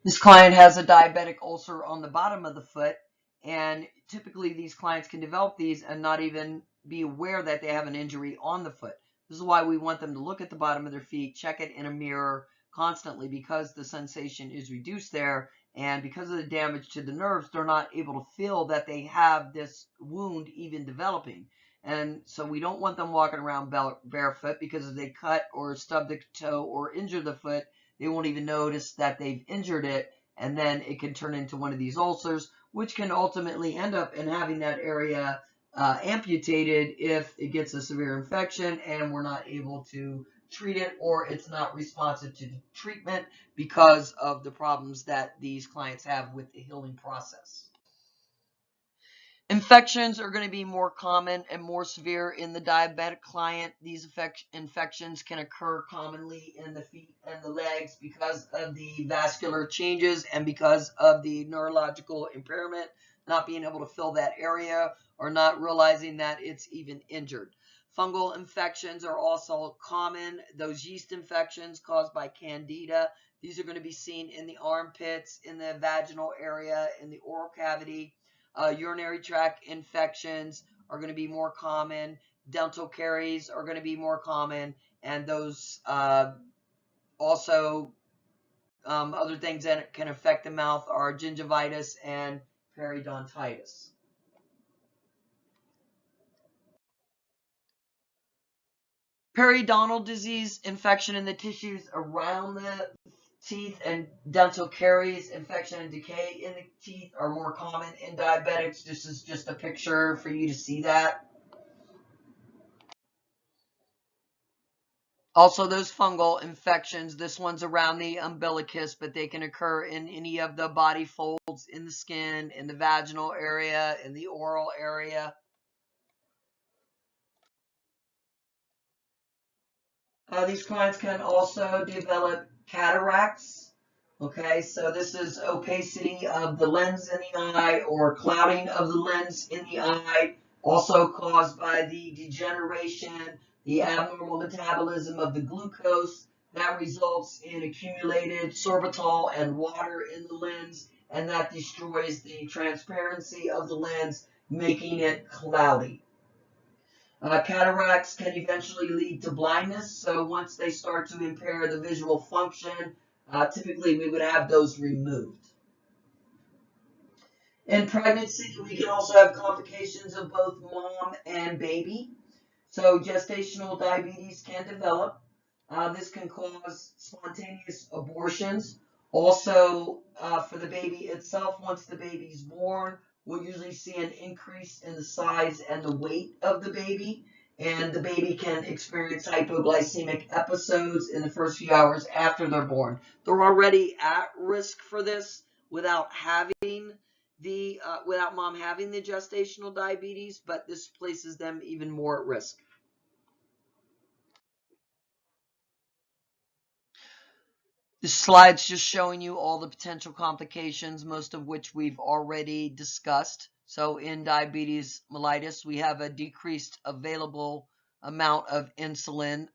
This client has a diabetic ulcer on the bottom of the foot, and typically these clients can develop these and not even be aware that they have an injury on the foot. This is why we want them to look at the bottom of their feet, check it in a mirror constantly, because the sensation is reduced there, and because of the damage to the nerves, they're not able to feel that they have this wound even developing. And so we don't want them walking around barefoot, because if they cut or stub the toe or injure the foot, they won't even notice that they've injured it, and then it can turn into one of these ulcers, which can ultimately end up in having that area amputated if it gets a severe infection and we're not able to treat it, or it's not responsive to treatment because of the problems that these clients have with the healing process. Infections are going to be more common and more severe in the diabetic client. These infections can occur commonly in the feet and the legs because of the vascular changes and because of the neurological impairment, not being able to fill that area or not realizing that it's even injured. Fungal infections are also common. Those yeast infections caused by candida, these are going to be seen in the armpits, in the vaginal area, in the oral cavity. Urinary tract infections are going to be more common. Dental caries are going to be more common. And those also other things that can affect the mouth are gingivitis and periodontitis. Periodontal disease, infection in the tissues around the teeth, and dental caries, infection and decay in the teeth are more common in diabetics. This is just a picture for you to see that. Also, those fungal infections, this one's around the umbilicus, but they can occur in any of the body folds, in the skin, in the vaginal area, in the oral area. These clients can also develop cataracts. Okay, so this is opacity of the lens in the eye or clouding of the lens in the eye, also caused by the degeneration, the abnormal metabolism of the glucose that results in accumulated sorbitol and water in the lens, and that destroys the transparency of the lens, making it cloudy. Cataracts can eventually lead to blindness, so once they start to impair the visual function, typically we would have those removed. In pregnancy, we can also have complications of both mom and baby. So gestational diabetes can develop. This can cause spontaneous abortions. Also, for the baby itself, once the baby's born, we'll usually see an increase in the size and the weight of the baby, and the baby can experience hypoglycemic episodes in the first few hours after they're born. They're already at risk for this without mom having the gestational diabetes, but this places them even more at risk. This slide's just showing you all the potential complications, most of which we've already discussed. So in diabetes mellitus, we have a decreased available amount of insulin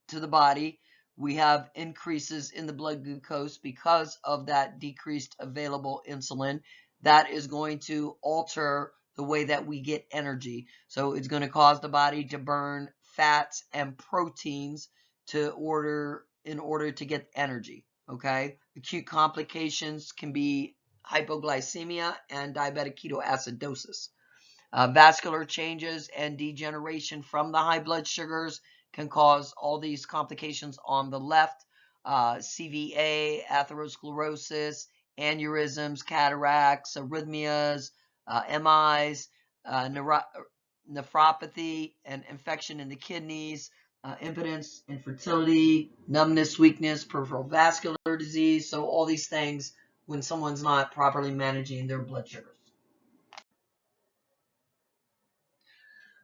to the body. We have increases in the blood glucose because of that decreased available insulin. That is going to alter the way that we get energy. So it's going to cause the body to burn fats and proteins in order to get energy. Okay, acute complications can be hypoglycemia and diabetic ketoacidosis. Vascular changes and degeneration from the high blood sugars can cause all these complications on the left: CVA, atherosclerosis, aneurysms, cataracts, arrhythmias, MIs, nephropathy, and infection in the kidneys, impotence, infertility, numbness, weakness, peripheral vascular disease. So all these things when someone's not properly managing their blood sugars.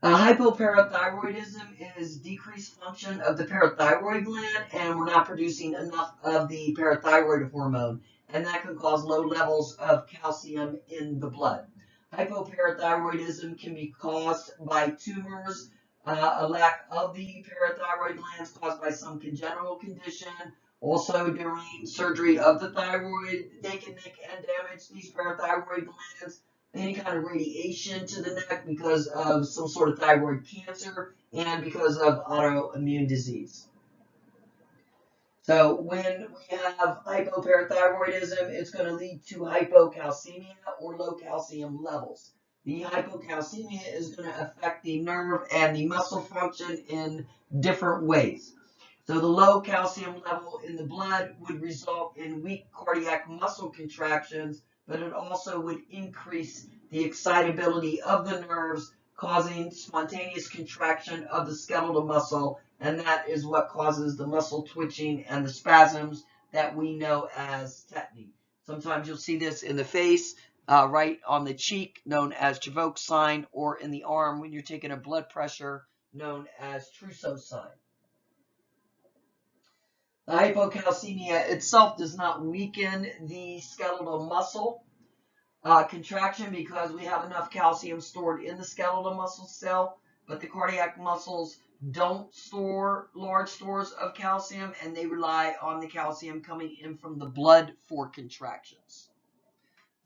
Hypoparathyroidism is decreased function of the parathyroid gland, and we're not producing enough of the parathyroid hormone, and that can cause low levels of calcium in the blood. Hypoparathyroidism can be caused by tumors, a lack of the parathyroid glands caused by some congenital condition. Also, during surgery of the thyroid, they can nick and damage these parathyroid glands. Any kind of radiation to the neck because of some sort of thyroid cancer and because of autoimmune disease. So when we have hypoparathyroidism, it's going to lead to hypocalcemia or low calcium levels. The hypocalcemia is going to affect the nerve and the muscle function in different ways. So the low calcium level in the blood would result in weak cardiac muscle contractions, but it also would increase the excitability of the nerves, causing spontaneous contraction of the skeletal muscle, and that is what causes the muscle twitching and the spasms that we know as tetany. Sometimes you'll see this in the face, right on the cheek, known as Chavoke sign, or in the arm when you're taking a blood pressure, known as Trousseau sign. The hypocalcemia itself does not weaken the skeletal muscle contraction because we have enough calcium stored in the skeletal muscle cell, but the cardiac muscles don't store large stores of calcium, and they rely on the calcium coming in from the blood for contractions.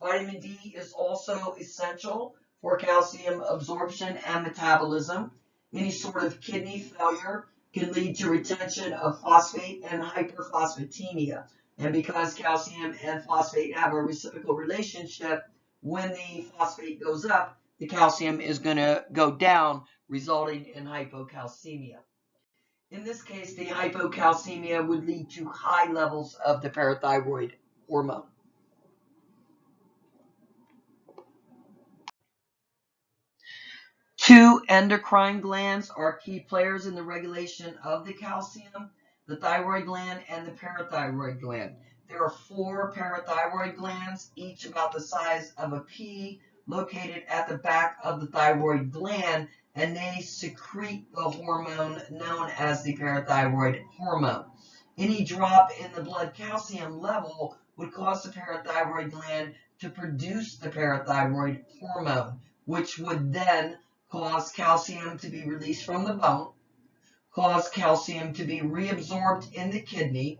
Vitamin D is also essential for calcium absorption and metabolism. Any sort of kidney failure can lead to retention of phosphate and hyperphosphatemia. And because calcium and phosphate have a reciprocal relationship, when the phosphate goes up, the calcium is going to go down, resulting in hypocalcemia. In this case, the hypocalcemia would lead to high levels of the parathyroid hormone. Two endocrine glands are key players in the regulation of the calcium, the thyroid gland and the parathyroid gland. There are 4 parathyroid glands, each about the size of a pea, located at the back of the thyroid gland, and they secrete the hormone known as the parathyroid hormone. Any drop in the blood calcium level would cause the parathyroid gland to produce the parathyroid hormone, which would then cause calcium to be released from the bone, cause calcium to be reabsorbed in the kidney.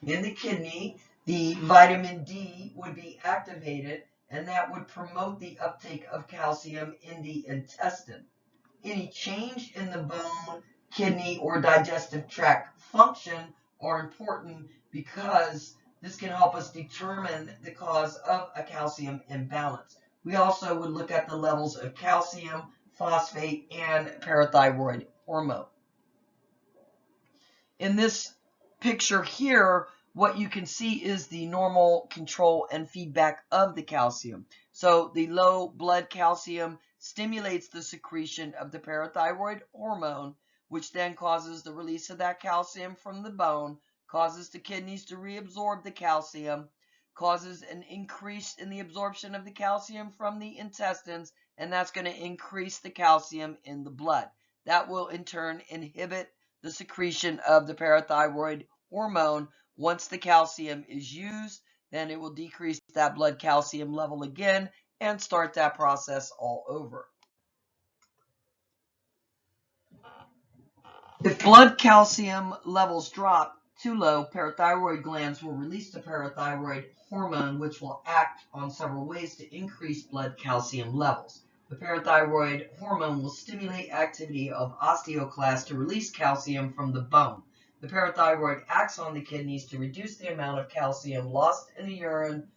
In the kidney, the vitamin D would be activated, and that would promote the uptake of calcium in the intestine. Any change in the bone, kidney, or digestive tract function are important because this can help us determine the cause of a calcium imbalance. We also would look at the levels of calcium, phosphate, and parathyroid hormone. In this picture here, what you can see is the normal control and feedback of the calcium. So the low blood calcium stimulates the secretion of the parathyroid hormone, which then causes the release of that calcium from the bone, causes the kidneys to reabsorb the calcium, causes an increase in the absorption of the calcium from the intestines, and that's going to increase the calcium in the blood. That will in turn inhibit the secretion of the parathyroid hormone. Once the calcium is used, then it will decrease that blood calcium level again and start that process all over. If blood calcium levels drop too low, parathyroid glands will release the parathyroid hormone, which will act on several ways to increase blood calcium levels. The parathyroid hormone will stimulate activity of osteoclasts to release calcium from the bone. The parathyroid acts on the kidneys to reduce the amount of calcium lost in the urine,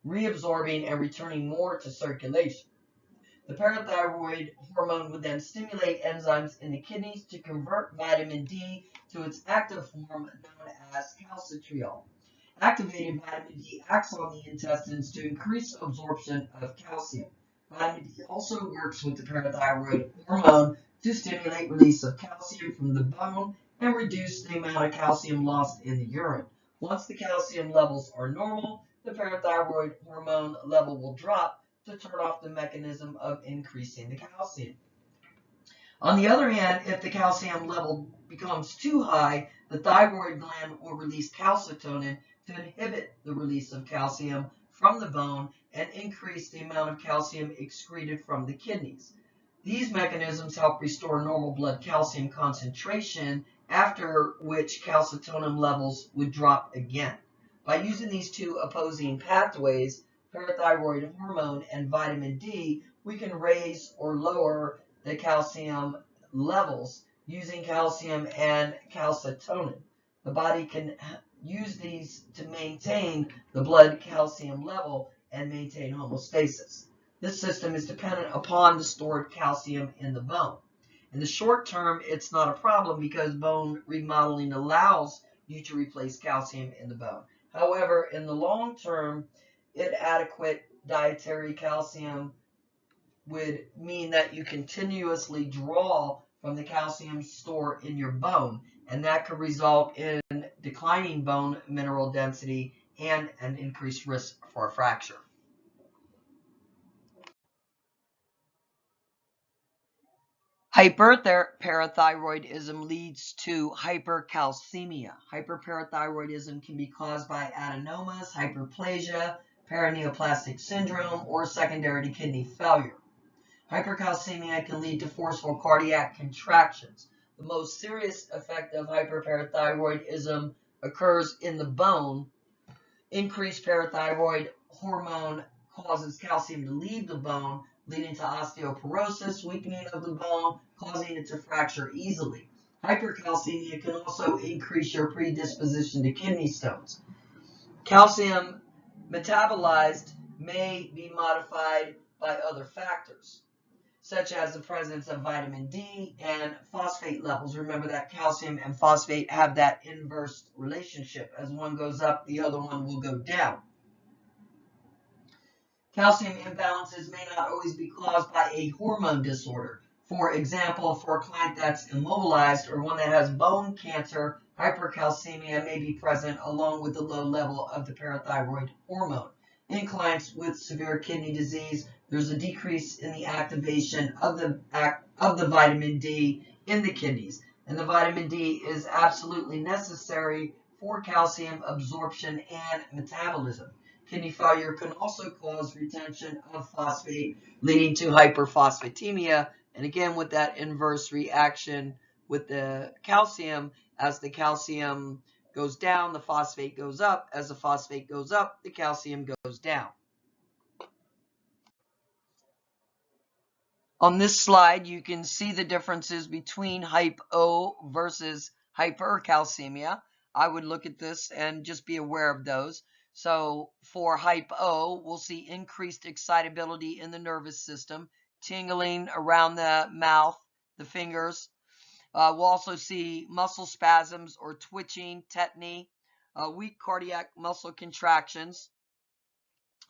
reabsorbing and returning more to circulation. The parathyroid hormone would then stimulate enzymes in the kidneys to convert vitamin D to its active form known as calcitriol. Activated vitamin D acts on the intestines to increase absorption of calcium. Vitamin D also works with the parathyroid hormone to stimulate release of calcium from the bone and reduce the amount of calcium lost in the urine. Once the calcium levels are normal, the parathyroid hormone level will drop to turn off the mechanism of increasing the calcium. On the other hand, if the calcium level becomes too high, the thyroid gland will release calcitonin to inhibit the release of calcium from the bone and increase the amount of calcium excreted from the kidneys. These mechanisms help restore normal blood calcium concentration, after which calcitonin levels would drop again. By using these two opposing pathways, parathyroid hormone and vitamin D, we can raise or lower the calcium levels using calcium and calcitonin. The body can use these to maintain the blood calcium level and maintain homeostasis. This system is dependent upon the stored calcium in the bone. In the short term, it's not a problem because bone remodeling allows you to replace calcium in the bone. However, in the long term, inadequate dietary calcium would mean that you continuously draw from the calcium stored in your bone, and that could result in declining bone mineral density and an increased risk for a fracture. Hyperparathyroidism leads to hypercalcemia. Hyperparathyroidism can be caused by adenomas, hyperplasia, paraneoplastic syndrome, or secondary to kidney failure. Hypercalcemia can lead to forceful cardiac contractions. The most serious effect of hyperparathyroidism occurs in the bone. Increased parathyroid hormone causes calcium to leave the bone, leading to osteoporosis, weakening of the bone, causing it to fracture easily. Hypercalcemia can also increase your predisposition to kidney stones. Calcium metabolized may be modified by other factors, such as the presence of vitamin D and phosphate levels. Remember that calcium and phosphate have that inverse relationship. As one goes up, the other one will go down. Calcium imbalances may not always be caused by a hormone disorder. For example, for a client that's immobilized or one that has bone cancer, hypercalcemia may be present along with the low level of the parathyroid hormone. In clients with severe kidney disease, there's a decrease in the activation of the vitamin D in the kidneys, and the vitamin D is absolutely necessary for calcium absorption and metabolism. Kidney failure can also cause retention of phosphate, leading to hyperphosphatemia, and again with that inverse reaction with the calcium. As the calcium goes down, the phosphate goes up. As the phosphate goes up, the calcium goes down. On this slide, you can see the differences between hypo versus hypercalcemia. I would look at this and just be aware of those. So for hypo, we'll see increased excitability in the nervous system, tingling around the mouth, the fingers. We'll also see muscle spasms or twitching, tetany, weak cardiac muscle contractions,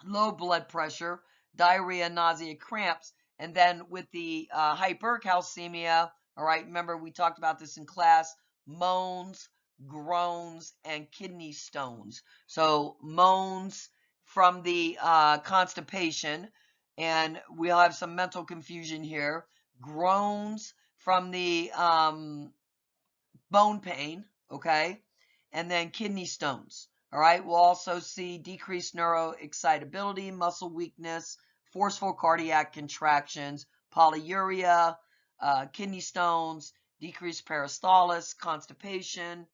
low blood pressure, diarrhea, nausea, cramps. And then with the hypercalcemia, all right, remember we talked about this in class, moans, groans, and kidney stones. So moans from the constipation, and we'll have some mental confusion here. Groans from the bone pain, okay, and then kidney stones. All right, we'll also see decreased neuroexcitability, muscle weakness, forceful cardiac contractions, polyuria, kidney stones, decreased peristalsis, constipation,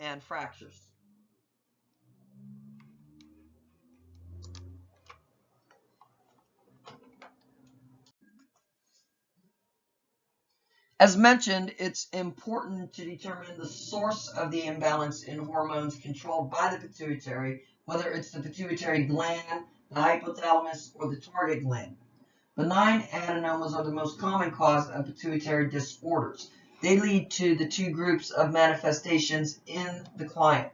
and fractures. As mentioned, it's important to determine the source of the imbalance in hormones controlled by the pituitary, whether it's the pituitary gland, the hypothalamus, or the target gland. Benign adenomas are the most common cause of pituitary disorders. They lead to the two groups of manifestations in the client.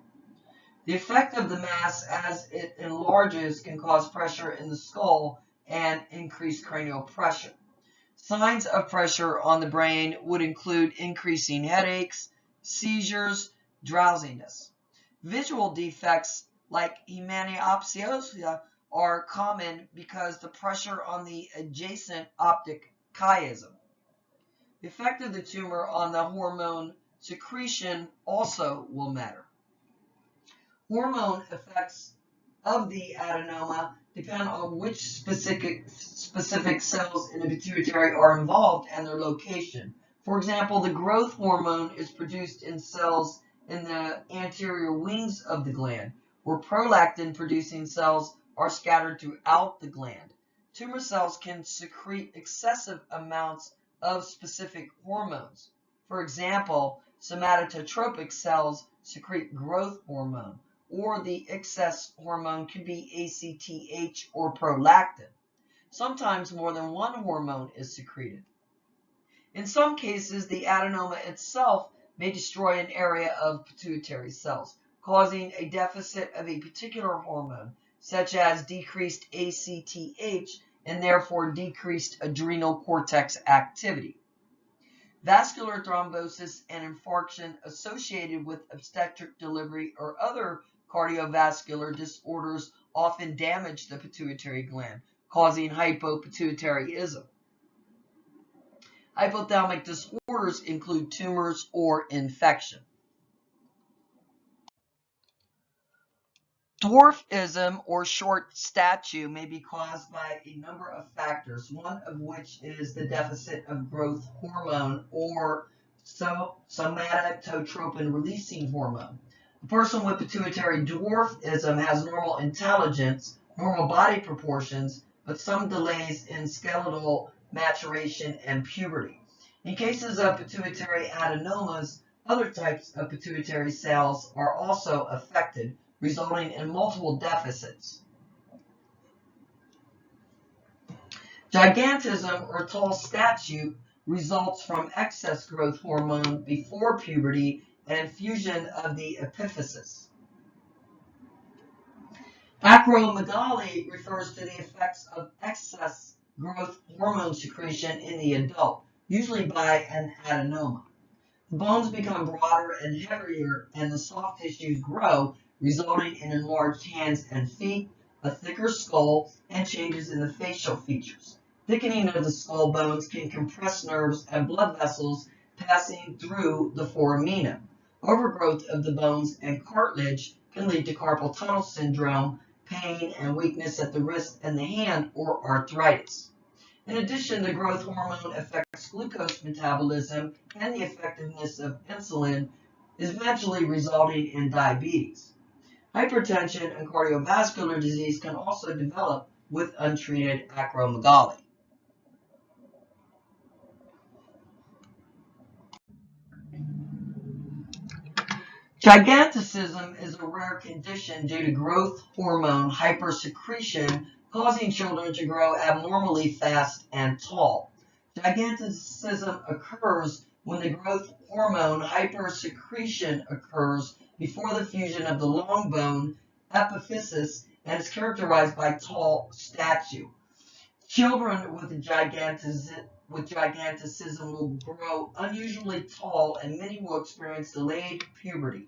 The effect of the mass as it enlarges can cause pressure in the skull and increase cranial pressure. Signs of pressure on the brain would include increasing headaches, seizures, drowsiness. Visual defects like hemaniopsia are common because the pressure on the adjacent optic chiasm. The effect of the tumor on the hormone secretion also will matter. Hormone effects of the adenoma depend on which specific cells in the pituitary are involved and their location. For example, the growth hormone is produced in cells in the anterior wings of the gland, where prolactin-producing cells are scattered throughout the gland. Tumor cells can secrete excessive amounts of specific hormones. For example, somatotropic cells secrete growth hormone, or the excess hormone could be ACTH or prolactin. Sometimes more than one hormone is secreted. In some cases, the adenoma itself may destroy an area of pituitary cells, causing a deficit of a particular hormone, such as decreased ACTH and therefore decreased adrenal cortex activity. Vascular thrombosis and infarction associated with obstetric delivery or other cardiovascular disorders often damage the pituitary gland, causing hypopituitarism. Hypothalamic disorders include tumors or infection. Dwarfism or short stature may be caused by a number of factors, one of which is the deficit of growth hormone or somatotropin releasing hormone. A person with pituitary dwarfism has normal intelligence, normal body proportions, but some delays in skeletal maturation and puberty. In cases of pituitary adenomas, other types of pituitary cells are also affected, resulting in multiple deficits. Gigantism or tall stature results from excess growth hormone before puberty and infusion of the epiphysis. Acromegaly refers to the effects of excess growth hormone secretion in the adult, usually by an adenoma. The bones become broader and heavier, and the soft tissues grow, resulting in enlarged hands and feet, a thicker skull, and changes in the facial features. Thickening of the skull bones can compress nerves and blood vessels passing through the foramina. Overgrowth of the bones and cartilage can lead to carpal tunnel syndrome, pain and weakness at the wrist and the hand, or arthritis. In addition, the growth hormone affects glucose metabolism and the effectiveness of insulin, eventually resulting in diabetes. Hypertension and cardiovascular disease can also develop with untreated acromegaly. Giganticism is a rare condition due to growth hormone hypersecretion, causing children to grow abnormally fast and tall. Giganticism occurs when the growth hormone hypersecretion occurs before the fusion of the long bone epiphysis and is characterized by tall stature. Children with giganticism will grow unusually tall, and many will experience delayed puberty.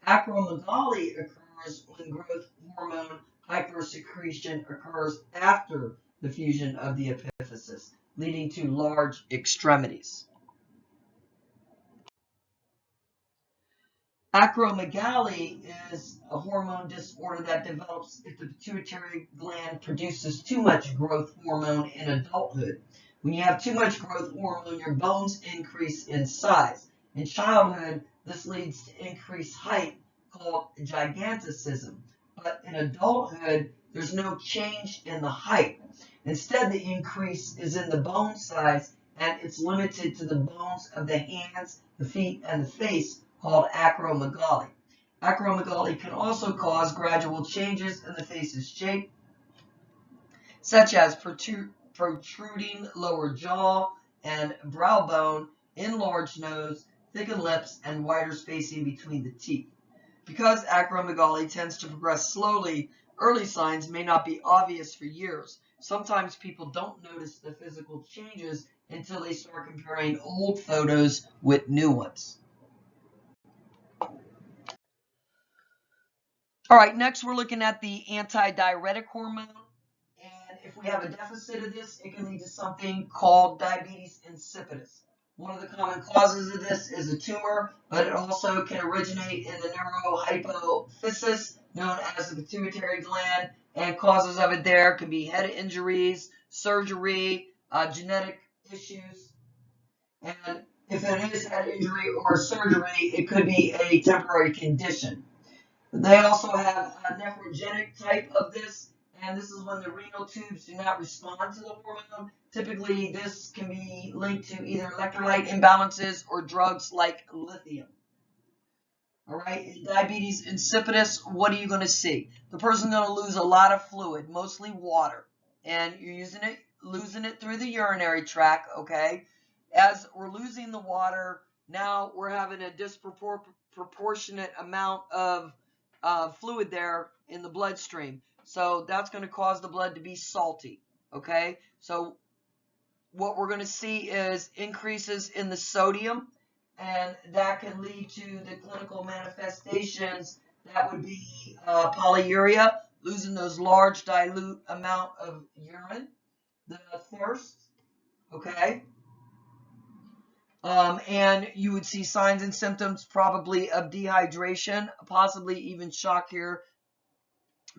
Acromegaly occurs when growth hormone hypersecretion occurs after the fusion of the epiphysis, leading to large extremities. Acromegaly is a hormone disorder that develops if the pituitary gland produces too much growth hormone in adulthood. When you have too much growth hormone, your bones increase in size. In childhood, this leads to increased height, called giganticism. But in adulthood, there's no change in the height. Instead, the increase is in the bone size, and it's limited to the bones of the hands, the feet, and the face, called acromegaly. Acromegaly can also cause gradual changes in the face's shape, such as protruding lower jaw and brow bone, enlarged nose, thickened lips, and wider spacing between the teeth. Because acromegaly tends to progress slowly, early signs may not be obvious for years. Sometimes people don't notice the physical changes until they start comparing old photos with new ones. All right, next we're looking at the antidiuretic hormone. And if we we have a deficit of this, it can lead to something called diabetes insipidus. One of the common causes of this is a tumor, but it also can originate in the neurohypophysis, known as the pituitary gland, and causes of it there can be head injuries, surgery, genetic issues, and if it is head injury or surgery, it could be a temporary condition. They also have a nephrogenic type of this, and this is when the renal tubes do not respond to the hormone. Typically, this can be linked to either electrolyte imbalances or drugs like lithium. All right, diabetes insipidus, what are you going to see? The person's going to lose a lot of fluid, mostly water, and you're losing it through the urinary tract, okay? As we're losing the water, now we're having a disproportionate amount of fluid there in the bloodstream. So that's going to cause the blood to be salty, okay? So what we're going to see is increases in the sodium, and that can lead to the clinical manifestations. That would be polyuria, losing those large dilute amount of urine, the thirst, okay? And you would see signs and symptoms probably of dehydration, possibly even shock here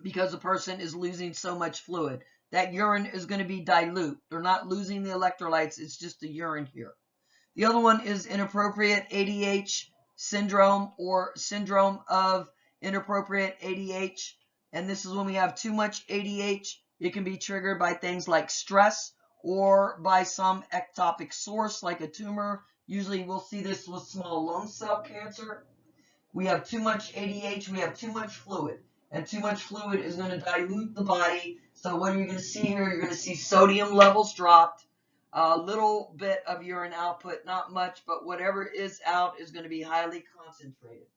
because the person is losing so much fluid. That urine is going to be dilute. They're not losing the electrolytes. It's just the urine here. The other one is inappropriate ADH syndrome or syndrome of inappropriate ADH. And this is when we have too much ADH. It can be triggered by things like stress or by some ectopic source like a tumor. Usually we'll see this with small lung cell cancer. We have too much ADH, we have too much fluid. And too much fluid is going to dilute the body. So what are you going to see here? You're going to see sodium levels dropped. A little bit of urine output, not much, but whatever is out is going to be highly concentrated.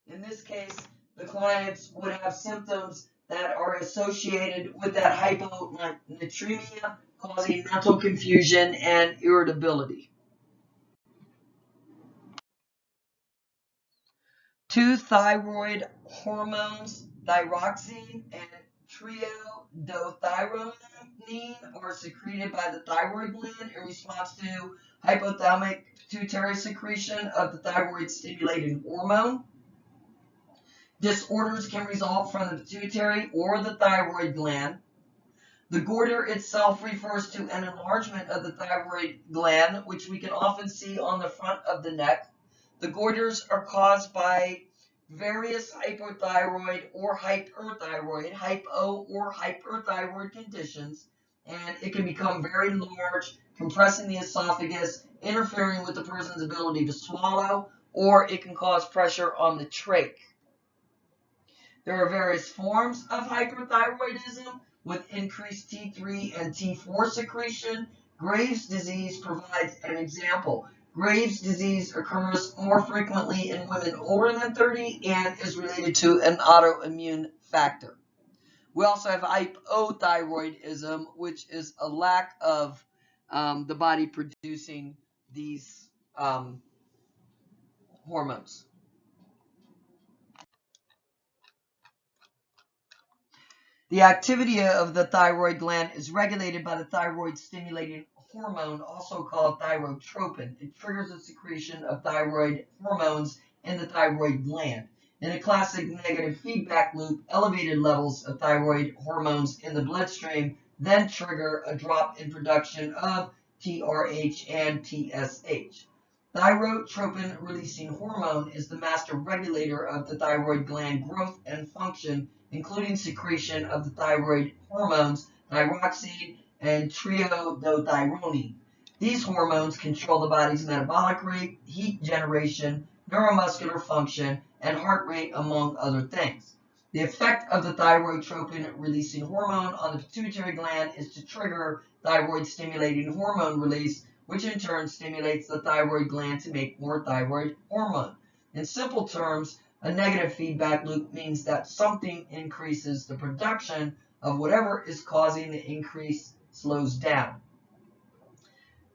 In this case, the clients would have symptoms that are associated with that hyponatremia, causing mental confusion and irritability. Two thyroid hormones, thyroxine and triiodothyronine, are secreted by the thyroid gland in response to hypothalamic pituitary secretion of the thyroid stimulating hormone. Disorders can result from the pituitary or the thyroid gland. The goiter itself refers to an enlargement of the thyroid gland, which we can often see on the front of the neck. The goiters are caused by various hypothyroid or hyperthyroid, hypo or hyperthyroid conditions, and it can become very large, compressing the esophagus, interfering with the person's ability to swallow, or it can cause pressure on the trach. There are various forms of hyperthyroidism with increased T3 and T4 secretion. Graves' disease provides an example. Graves' disease occurs more frequently in women older than 30 and is related to an autoimmune factor. We also have hypothyroidism, which is a lack of the body producing these hormones. The activity of the thyroid gland is regulated by the thyroid-stimulating hormone, also called thyrotropin. It triggers the secretion of thyroid hormones in the thyroid gland. In a classic negative feedback loop, elevated levels of thyroid hormones in the bloodstream then trigger a drop in production of TRH and TSH. Thyrotropin-releasing hormone is the master regulator of the thyroid gland growth and function, including secretion of the thyroid hormones thyroxine and triiodothyronine. These hormones control the body's metabolic rate, heat generation, neuromuscular function, and heart rate, among other things. The effect of the thyrotropin-releasing hormone on the pituitary gland is to trigger thyroid-stimulating hormone release, which in turn stimulates the thyroid gland to make more thyroid hormone. In simple terms, a negative feedback loop means that something increases the production of whatever is causing the increase slows down.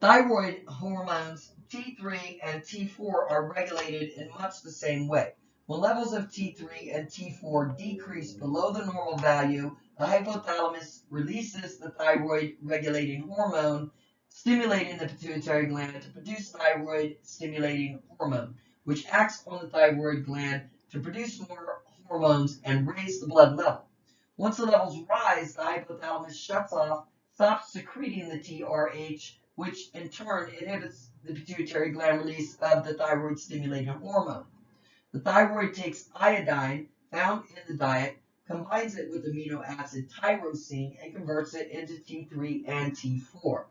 Thyroid hormones T3 and T4 are regulated in much the same way. When levels of T3 and T4 decrease below the normal value the hypothalamus releases the thyroid regulating hormone, stimulating the pituitary gland to produce thyroid stimulating hormone, which acts on the thyroid gland to produce more hormones and raise the blood level. Once the levels rise, the hypothalamus shuts off, stops secreting the TRH, which in turn inhibits the pituitary gland release of the thyroid stimulating hormone. The thyroid takes iodine found in the diet, combines it with amino acid tyrosine, and converts it into T3 and T4.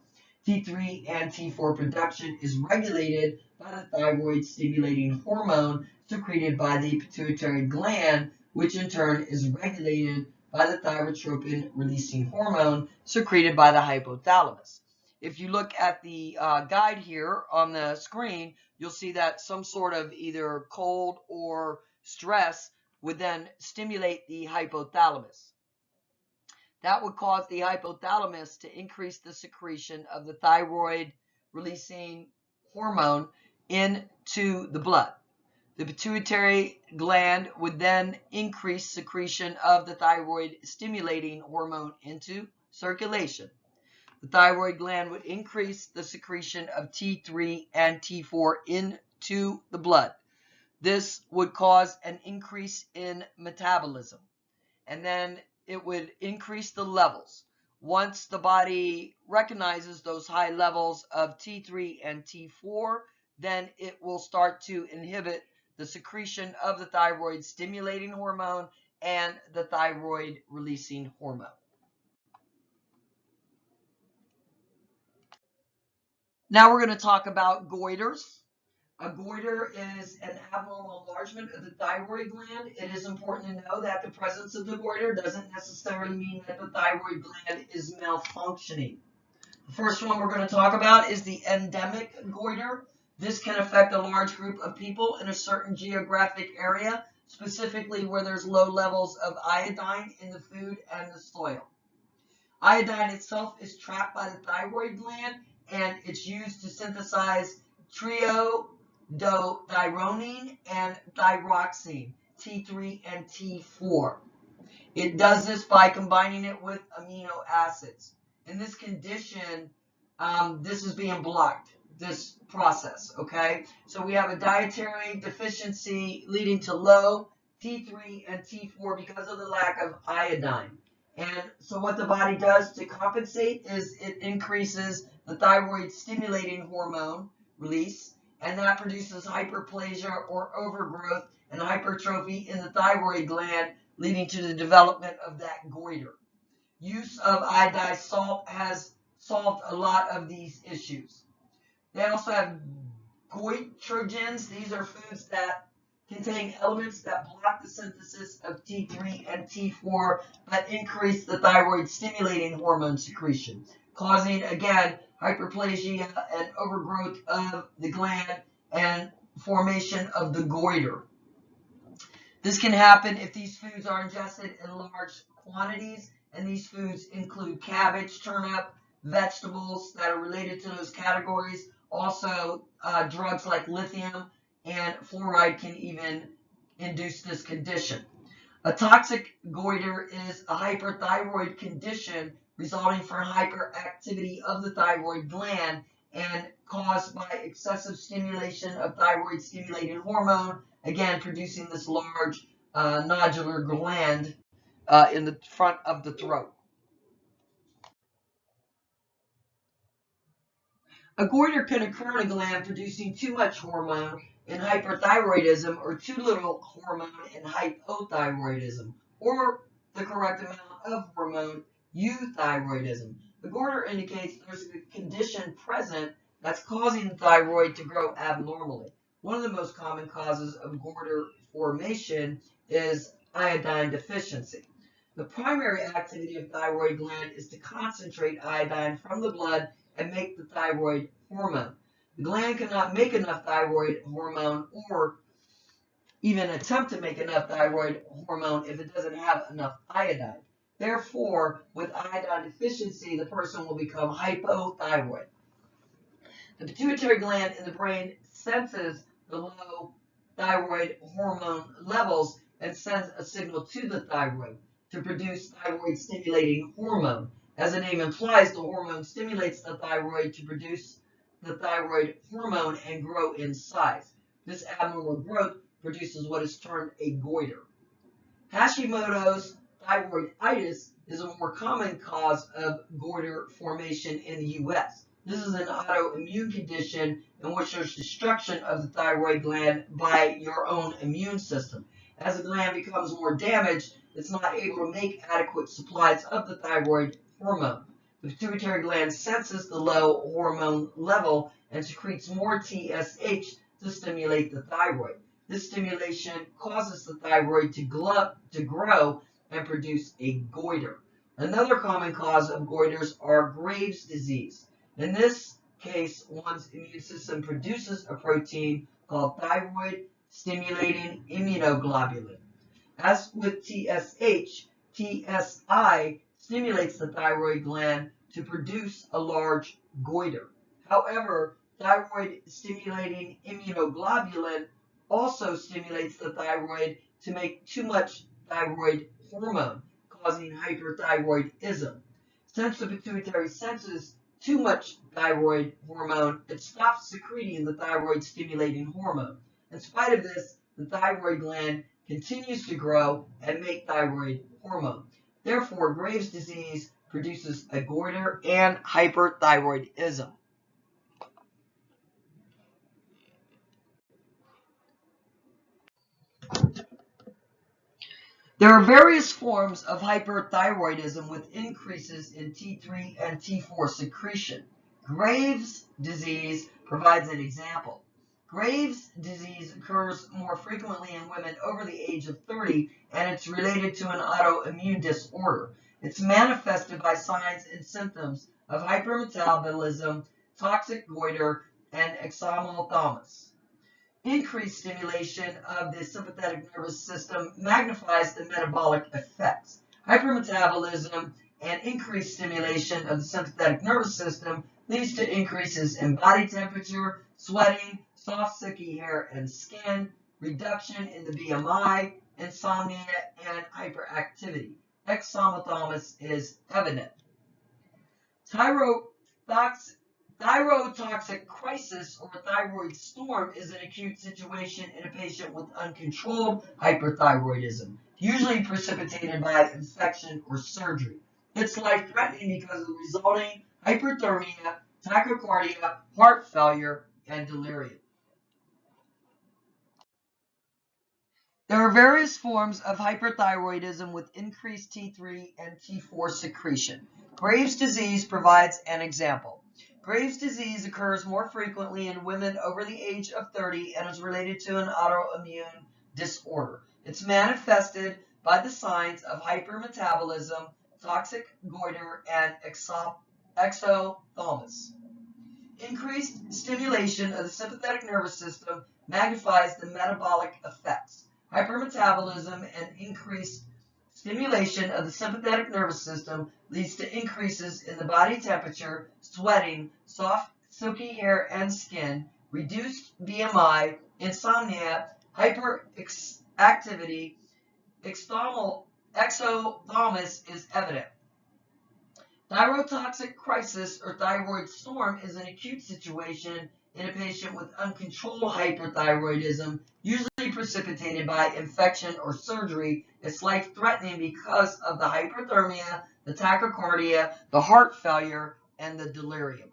T3 and T4 production is regulated by the thyroid stimulating hormone secreted by the pituitary gland, which in turn is regulated by the thyrotropin releasing hormone secreted by the hypothalamus. If you look at the guide here on the screen, you'll see that some sort of either cold or stress would then stimulate the hypothalamus. That would cause the hypothalamus to increase the secretion of the thyroid releasing hormone into the blood. The pituitary gland would then increase secretion of the thyroid stimulating hormone into circulation. The thyroid gland would increase the secretion of T3 and T4 into the blood. This would cause an increase in metabolism, and then it would increase the levels. Once the body recognizes those high levels of T3 and T4, then it will start to inhibit the secretion of the thyroid stimulating hormone and the thyroid releasing hormone. Now we're going to talk about goiters. A goiter is an abnormal enlargement of the thyroid gland. It is important to know that the presence of the goiter doesn't necessarily mean that the thyroid gland is malfunctioning. The first one we're going to talk about is the endemic goiter. This can affect a large group of people in a certain geographic area, specifically where there's low levels of iodine in the food and the soil. Iodine itself is trapped by the thyroid gland, and it's used to synthesize triiodothyronine and thyroxine, T3 and T4. It does this by combining it with amino acids. In this condition, this is being blocked, this process, okay? So we have a dietary deficiency leading to low T3 and T4 because of the lack of iodine. And so what the body does to compensate is it increases the thyroid stimulating hormone release, and that produces hyperplasia or overgrowth and hypertrophy in the thyroid gland, leading to the development of that goiter. Use of iodized salt has solved a lot of these issues. They also have goitrogens. These are foods that contain elements that block the synthesis of T3 and T4 but increase the thyroid stimulating hormone secretion, causing, again, hyperplasia and overgrowth of the gland and formation of the goiter. This can happen if these foods are ingested in large quantities, and these foods include cabbage, turnip, vegetables that are related to those categories. Also, drugs like lithium and fluoride can even induce this condition. A toxic goiter is a hyperthyroid condition resulting from hyperactivity of the thyroid gland and caused by excessive stimulation of thyroid stimulating hormone, again producing this large nodular gland in the front of the throat. A goiter can occur in a gland producing too much hormone in hyperthyroidism or too little hormone in hypothyroidism, or the correct amount of hormone, euthyroidism. The goiter indicates there's a condition present that's causing the thyroid to grow abnormally. One of the most common causes of goiter formation is iodine deficiency. The primary activity of thyroid gland is to concentrate iodine from the blood and make the thyroid hormone. The gland cannot make enough thyroid hormone or even attempt to make enough thyroid hormone if it doesn't have enough iodine. Therefore, with iodine deficiency, the person will become hypothyroid. The pituitary gland in the brain senses the low thyroid hormone levels and sends a signal to the thyroid. to produce thyroid-stimulating hormone. As the name implies, the hormone stimulates the thyroid to produce the thyroid hormone and grow in size. This abnormal growth produces what is termed a goiter. Hashimoto's thyroiditis is a more common cause of goiter formation in the U.S. This is an autoimmune condition in which there's destruction of the thyroid gland by your own immune system. As the gland becomes more damaged, it's not able to make adequate supplies of the thyroid hormone. The pituitary gland senses the low hormone level and secretes more TSH to stimulate the thyroid. This stimulation causes the thyroid to grow and produce a goiter. Another common cause of goiters are Graves' disease. In this case, one's immune system produces a protein called thyroid-stimulating immunoglobulin. As with TSH, TSI stimulates the thyroid gland to produce a large goiter. However, thyroid-stimulating immunoglobulin also stimulates the thyroid to make too much thyroid hormone, causing hyperthyroidism. Since the pituitary senses too much thyroid hormone, it stops secreting the thyroid-stimulating hormone. In spite of this, the thyroid gland continues to grow and make thyroid hormone. Therefore, Graves' disease produces a goiter and hyperthyroidism. There are various forms of hyperthyroidism with increases in T3 and T4 secretion. Graves' disease provides an example. Graves' disease occurs more frequently in women over the age of 30, and it's related to an autoimmune disorder. It's manifested by signs and symptoms of hypermetabolism, toxic goiter, and exophthalmos. Increased stimulation of the sympathetic nervous system magnifies the metabolic effects. Hypermetabolism and increased stimulation of the sympathetic nervous system leads to increases in body temperature, sweating, soft, silky hair and skin, reduction in the BMI, insomnia, and hyperactivity. Exophthalmos is evident. Thyrotoxic crisis or thyroid storm is an acute situation in a patient with uncontrolled hyperthyroidism, usually precipitated by infection or surgery. It's life-threatening because of the resulting hyperthermia, tachycardia, heart failure, and delirium. There are various forms of hyperthyroidism with increased T3 and T4 secretion. Graves' disease provides an example. Graves' disease occurs more frequently in women over the age of 30 and is related to an autoimmune disorder. It's manifested by the signs of hypermetabolism, toxic goiter, and exophthalmos. Increased stimulation of the sympathetic nervous system magnifies the metabolic effects. Hypermetabolism and increased stimulation of the sympathetic nervous system leads to increases in the body temperature, sweating, soft, silky hair and skin, reduced BMI, insomnia, hyperactivity. Exophthalmos is evident. Thyrotoxic crisis or thyroid storm is an acute situation in a patient with uncontrolled hyperthyroidism, usually precipitated by infection or surgery. It's life-threatening because of the hyperthermia, the tachycardia, the heart failure, and the delirium.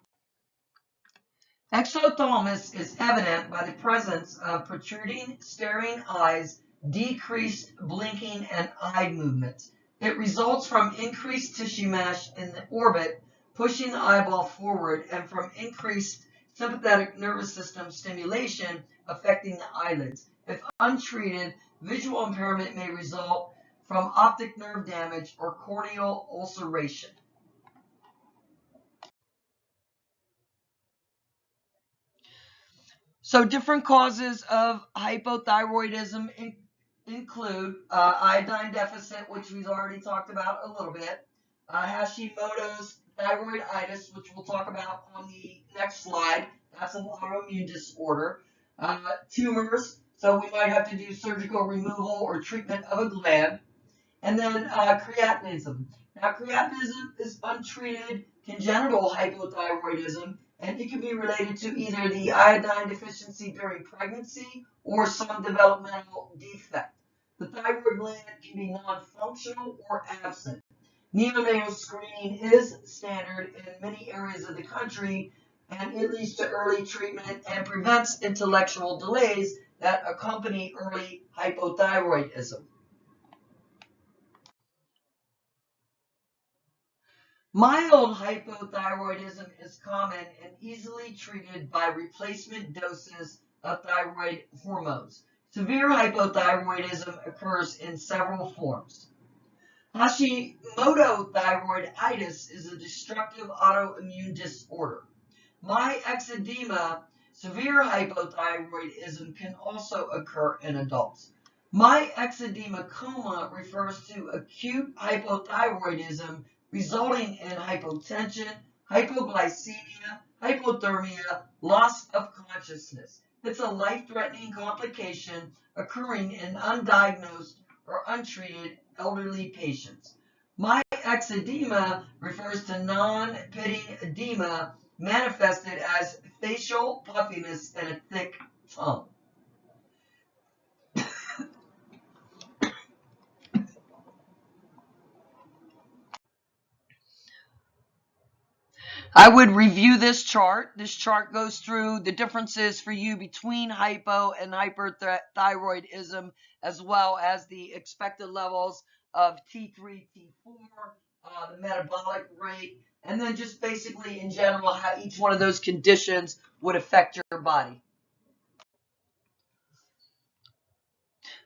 Exophthalmos is evident by the presence of protruding, staring eyes, decreased blinking, and eye movements. It results from increased tissue mass in the orbit, pushing the eyeball forward, and from increased sympathetic nervous system stimulation affecting the eyelids. If untreated, visual impairment may result from optic nerve damage or corneal ulceration. So different causes of hypothyroidism include iodine deficit, which we've already talked about a little bit, Hashimoto's thyroiditis, which we'll talk about on the next slide. That's an autoimmune disorder. Tumors, so we might have to do surgical removal or treatment of a gland. And then creatinism. Now, creatinism is untreated congenital hypothyroidism, and it can be related to either the iodine deficiency during pregnancy or some developmental defect. The thyroid gland can be non-functional or absent. Neonatal screening is standard in many areas of the country, and it leads to early treatment and prevents intellectual delays that accompany early hypothyroidism. Mild hypothyroidism is common and easily treated by replacement doses of thyroid hormones. Severe hypothyroidism occurs in several forms. Hashimoto thyroiditis is a destructive autoimmune disorder. Myxedema, severe hypothyroidism, can also occur in adults. Myxedema coma refers to acute hypothyroidism resulting in hypotension, hypoglycemia, hypothermia, loss of consciousness. It's a life-threatening complication occurring in undiagnosed or untreated elderly patients. Myxedema refers to non-pitting edema manifested as facial puffiness and a thick tongue. I would review this chart. This chart goes through the differences for you between hypo and hyperthyroidism, as well as the expected levels of T3, T4, the metabolic rate, and then just basically in general how each one of those conditions would affect your body.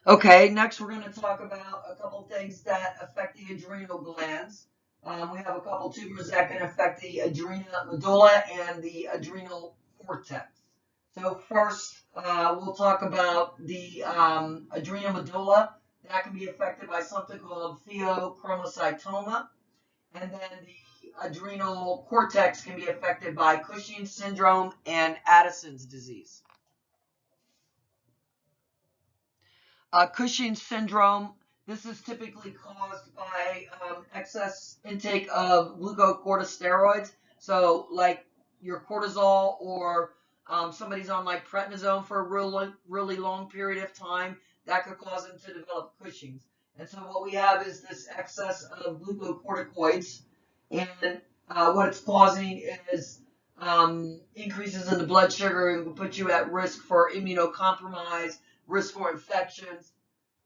Okay, next we're going to talk about a couple things that affect the adrenal glands. We have a couple tumors that can affect the adrenal medulla and the adrenal cortex. So first, we'll talk about the adrenal medulla. That can be affected by something called pheochromocytoma. And then the adrenal cortex can be affected by Cushing's syndrome and Addison's disease. Cushing's syndrome, this is typically caused by excess intake of glucocorticosteroids. So like your cortisol, or somebody's on like prednisone for a really long period of time, that could cause them to develop Cushing's. And so what we have is this excess of glucocorticoids, and what it's causing is increases in the blood sugar and will put you at risk for immunocompromise, risk for infections,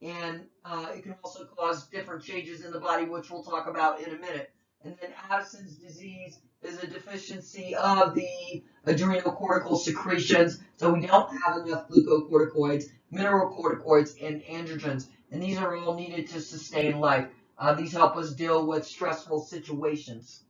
and it can also cause different changes in the body, which we'll talk about in a minute. And then Addison's disease is a deficiency of the adrenocortical secretions, so we don't have enough glucocorticoids, mineralocorticoids, and androgens, and these are all needed to sustain life. These help us deal with stressful situations.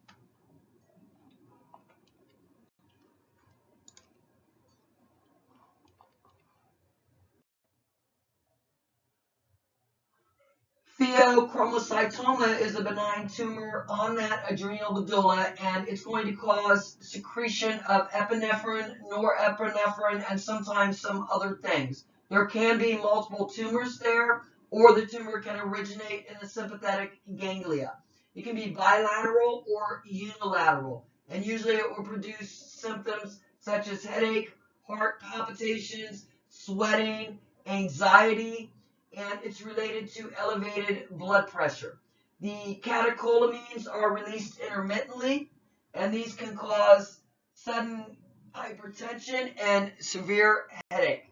Pheochromocytoma is a benign tumor on that adrenal medulla, and it's going to cause secretion of epinephrine, norepinephrine, and sometimes some other things. There can be multiple tumors there, or the tumor can originate in the sympathetic ganglia. It can be bilateral or unilateral, and usually it will produce symptoms such as headache, heart palpitations, sweating, anxiety, and it's related to elevated blood pressure. The catecholamines are released intermittently, and these can cause sudden hypertension and severe headache.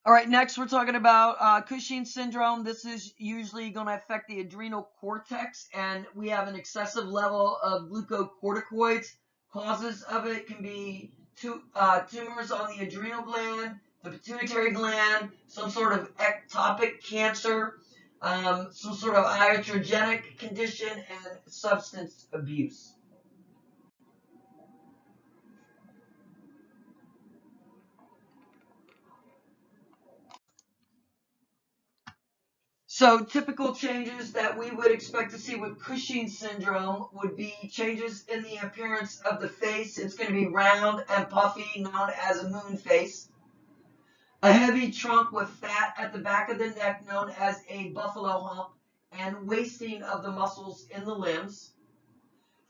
All right, next we're talking about Cushing's syndrome. This is usually going to affect the adrenal cortex, and we have an excessive level of glucocorticoids. Causes of it can be tumors on the adrenal gland, the pituitary gland, some sort of ectopic cancer, some sort of iatrogenic condition, and substance abuse. So typical changes that we would expect to see with Cushing's syndrome would be changes in the appearance of the face. It's going to be round and puffy, known as a moon face. A heavy trunk with fat at the back of the neck known as a buffalo hump, and wasting of the muscles in the limbs.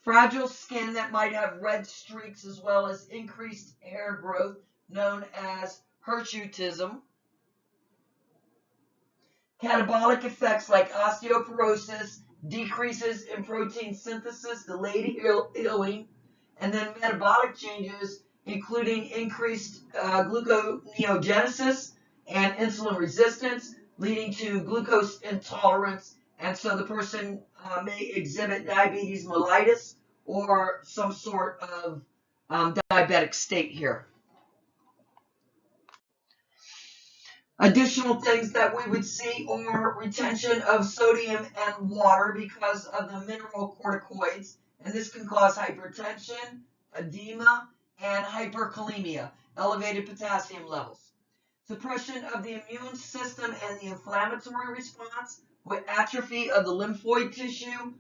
Fragile skin that might have red streaks as well as increased hair growth known as hirsutism. Catabolic effects like osteoporosis, decreases in protein synthesis, delayed healing, and then metabolic changes including increased gluconeogenesis and insulin resistance, leading to glucose intolerance, and so the person may exhibit diabetes mellitus or some sort of diabetic state here. Additional things that we would see are retention of sodium and water because of the mineral corticoids, and this can cause hypertension, edema, and hyperkalemia, elevated potassium levels. Suppression of the immune system and the inflammatory response with atrophy of the lymphoid tissue,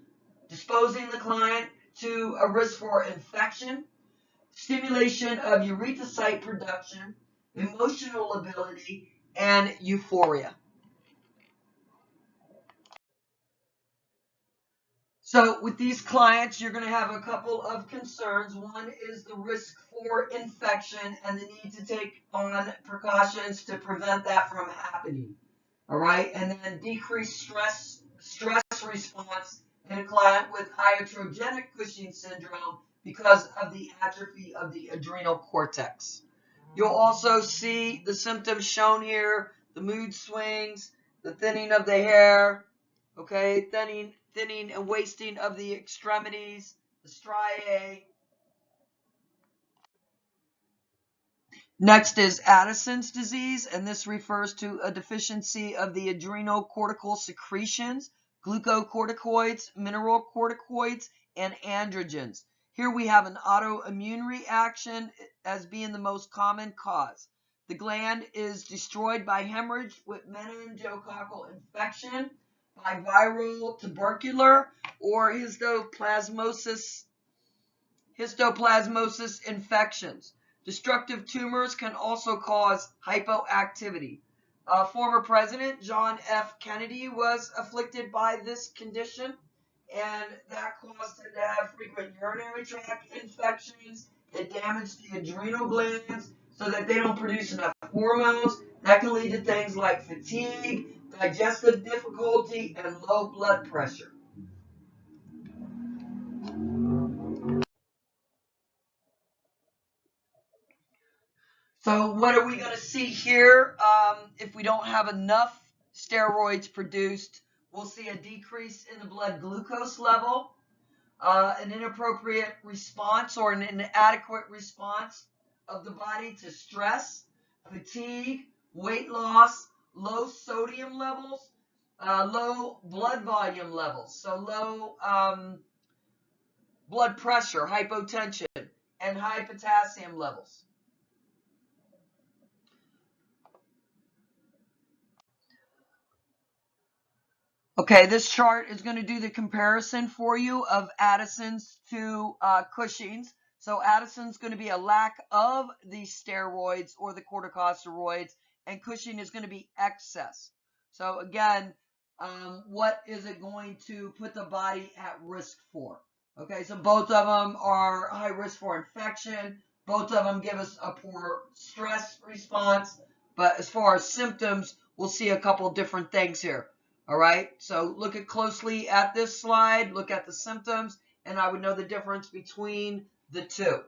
disposing the client to a risk for infection, stimulation of erythrocyte production, emotional ability, and euphoria. So with these clients, you're going to have a couple of concerns. One is the risk for infection and the need to take on precautions to prevent that from happening. All right, and then decreased stress response in a client with iatrogenic Cushing syndrome because of the atrophy of the adrenal cortex. You'll also see the symptoms shown here, the mood swings, the thinning of the hair, okay, thinning and wasting of the extremities, the striae. Next is Addison's disease, and this refers to a deficiency of the adrenocortical secretions, glucocorticoids, mineralocorticoids, and androgens. Here we have an autoimmune reaction as being the most common cause. The gland is destroyed by hemorrhage with meningococcal infection, by viral, tubercular, or histoplasmosis infections. Destructive tumors can also cause hypoactivity. Former President John F. Kennedy was afflicted by this condition, and that caused him to have frequent urinary tract infections. It damaged the adrenal glands so that they don't produce enough hormones. That can lead to things like fatigue, digestive difficulty, and low blood pressure. So what are we going to see here? If we don't have enough steroids produced, we'll see a decrease in the blood glucose level, an inappropriate response or an inadequate response of the body to stress, fatigue, weight loss, low sodium levels, low blood volume levels, so low blood pressure, hypotension, and high potassium levels. Okay, this chart is going to do the comparison for you of Addison's to Cushing's. So Addison's going to be a lack of the steroids or the corticosteroids, and Cushing is going to be excess. So again, what is it going to put the body at risk for? Okay, so both of them are high risk for infection. Both of them give us a poor stress response. But as far as symptoms, we'll see a couple different things here. All right, so look closely at this slide, look at the symptoms, and I would know the difference between the two.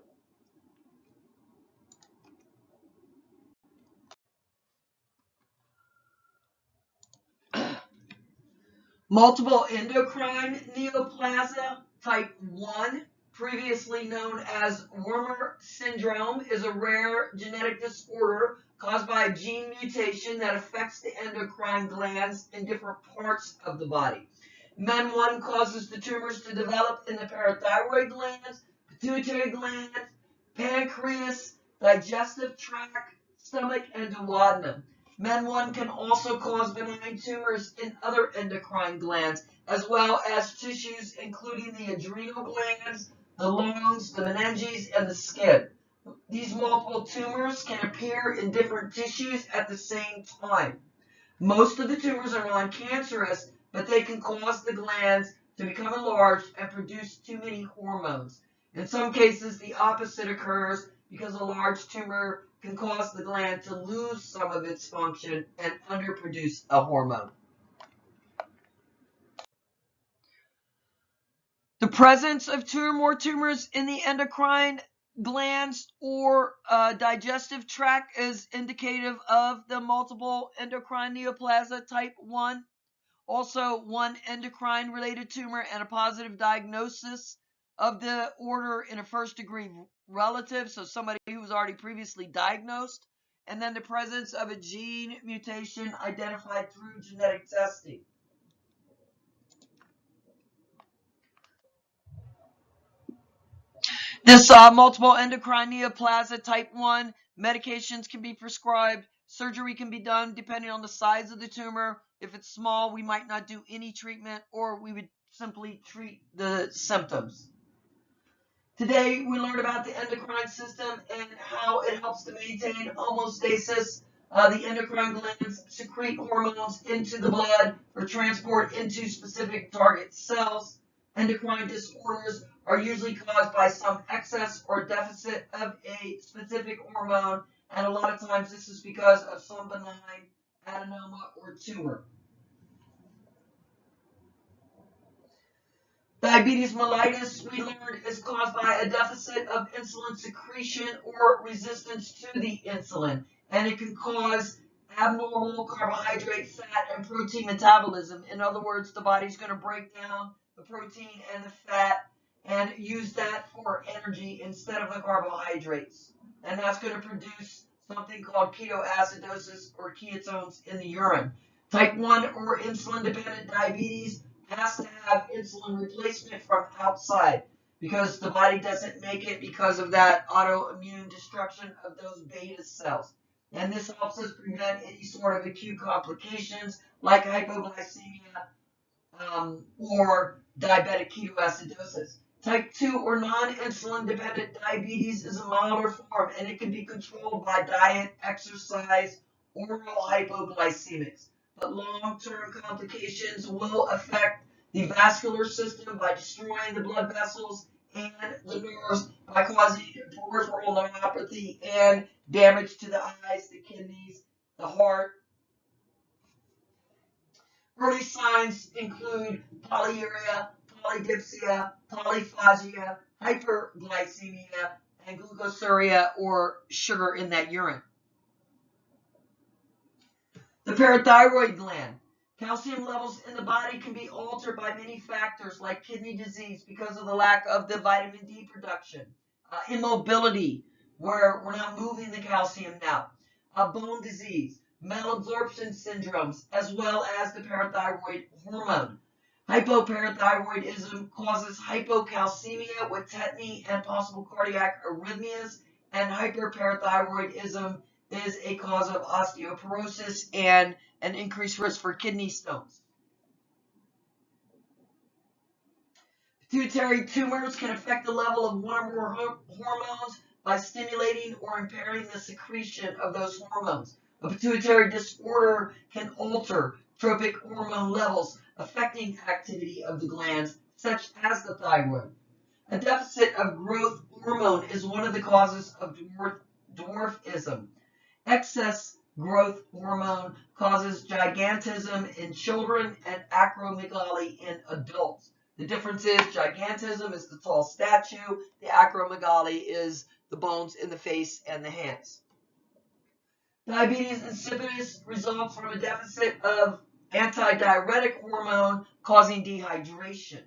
Multiple endocrine neoplasia type 1, previously known as Werner syndrome, is a rare genetic disorder caused by a gene mutation that affects the endocrine glands in different parts of the body. MEN1 causes the tumors to develop in the parathyroid glands, pituitary gland, pancreas, digestive tract, stomach, and duodenum. MEN1 can also cause benign tumors in other endocrine glands, as well as tissues including the adrenal glands, the lungs, the meninges, and the skin. These multiple tumors can appear in different tissues at the same time. Most of the tumors are non-cancerous, but they can cause the glands to become enlarged and produce too many hormones. In some cases, the opposite occurs because a large tumor can cause the gland to lose some of its function and underproduce a hormone. The presence of two or more tumors in the endocrine glands or digestive tract is indicative of the multiple endocrine neoplasia type 1. Also, one endocrine related tumor and a positive diagnosis of the order in a first degree relative, so somebody who was already previously diagnosed, and then the presence of a gene mutation identified through genetic testing. This multiple endocrine neoplasia type 1, medications can be prescribed, surgery can be done depending on the size of the tumor. If it's small, we might not do any treatment, or we would simply treat the symptoms. Today, we learned about the endocrine system and how it helps to maintain homeostasis. The endocrine glands secrete hormones into the blood for transport into specific target cells. Endocrine disorders are usually caused by some excess or deficit of a specific hormone, and a lot of times this is because of some benign adenoma or tumor. Diabetes mellitus, we learned, is caused by a deficit of insulin secretion or resistance to the insulin, and it can cause abnormal carbohydrate, fat, and protein metabolism. In other words, the body's going to break down the protein and the fat and use that for energy instead of the carbohydrates. And that's going to produce something called ketoacidosis or ketones in the urine. Type 1 or insulin-dependent diabetes has to have insulin replacement from outside because the body doesn't make it because of that autoimmune destruction of those beta cells. And this helps us prevent any sort of acute complications like hypoglycemia or diabetic ketoacidosis. Type 2 or non-insulin dependent diabetes is a milder form, and it can be controlled by diet, exercise, oral hypoglycemics. But long-term complications will affect the vascular system by destroying the blood vessels and the nerves by causing peripheral neuropathy and damage to the eyes, the kidneys, the heart. Early signs include polyuria, polydipsia, polyphagia, hyperglycemia, and glucosuria or sugar in that urine. The parathyroid gland. Calcium levels in the body can be altered by many factors like kidney disease because of the lack of the vitamin D production, immobility, where we're not moving the calcium now, bone disease, malabsorption syndromes, as well as the parathyroid hormone. Hypoparathyroidism causes hypocalcemia with tetany and possible cardiac arrhythmias, and hyperparathyroidism is a cause of osteoporosis and an increased risk for kidney stones. Pituitary tumors can affect the level of one or more hormones by stimulating or impairing the secretion of those hormones. A pituitary disorder can alter tropic hormone levels, affecting activity of the glands, such as the thyroid. A deficit of growth hormone is one of the causes of dwarfism. Excess growth hormone causes gigantism in children and acromegaly in adults. The difference is gigantism is the tall statue, the acromegaly is the bones in the face and the hands. Diabetes insipidus results from a deficit of antidiuretic hormone causing dehydration.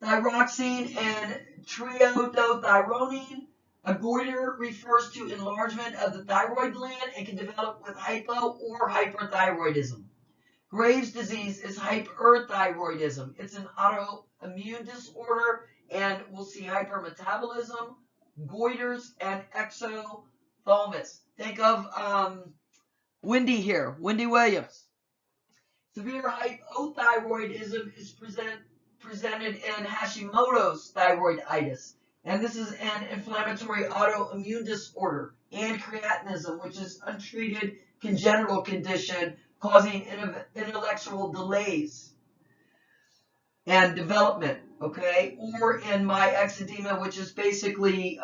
Thyroxine and triiodothyronine. A goiter refers to enlargement of the thyroid gland and can develop with hypo or hyperthyroidism. Graves' disease is hyperthyroidism. It's an autoimmune disorder, and we'll see hypermetabolism, goiters, and exophthalmos. Think of Wendy here, Wendy Williams. Severe hypothyroidism is presented in Hashimoto's thyroiditis. And this is an inflammatory autoimmune disorder, and creatinism, which is untreated congenital condition causing intellectual delays and development, okay? Or in myxedema, which is basically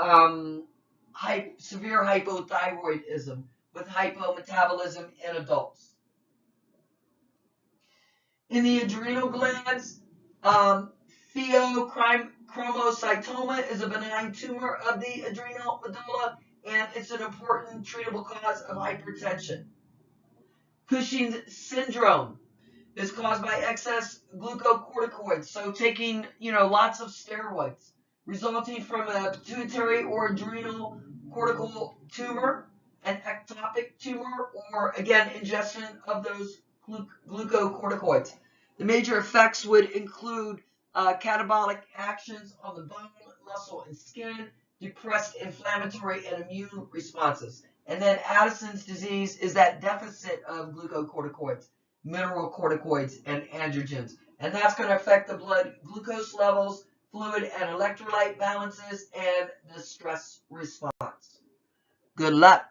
severe hypothyroidism with hypometabolism in adults. In the adrenal glands, pheochromocytoma is a benign tumor of the adrenal medulla, and it's an important treatable cause of hypertension. Cushing's syndrome is caused by excess glucocorticoids, so taking, lots of steroids, resulting from a pituitary or adrenal cortical tumor, an ectopic tumor, or again, ingestion of those glucocorticoids. The major effects would include catabolic actions on the bone, muscle, and skin, depressed inflammatory and immune responses. And then Addison's disease is that deficit of glucocorticoids, mineralocorticoids, and androgens. And that's going to affect the blood glucose levels, fluid and electrolyte balances, and the stress response. Good luck.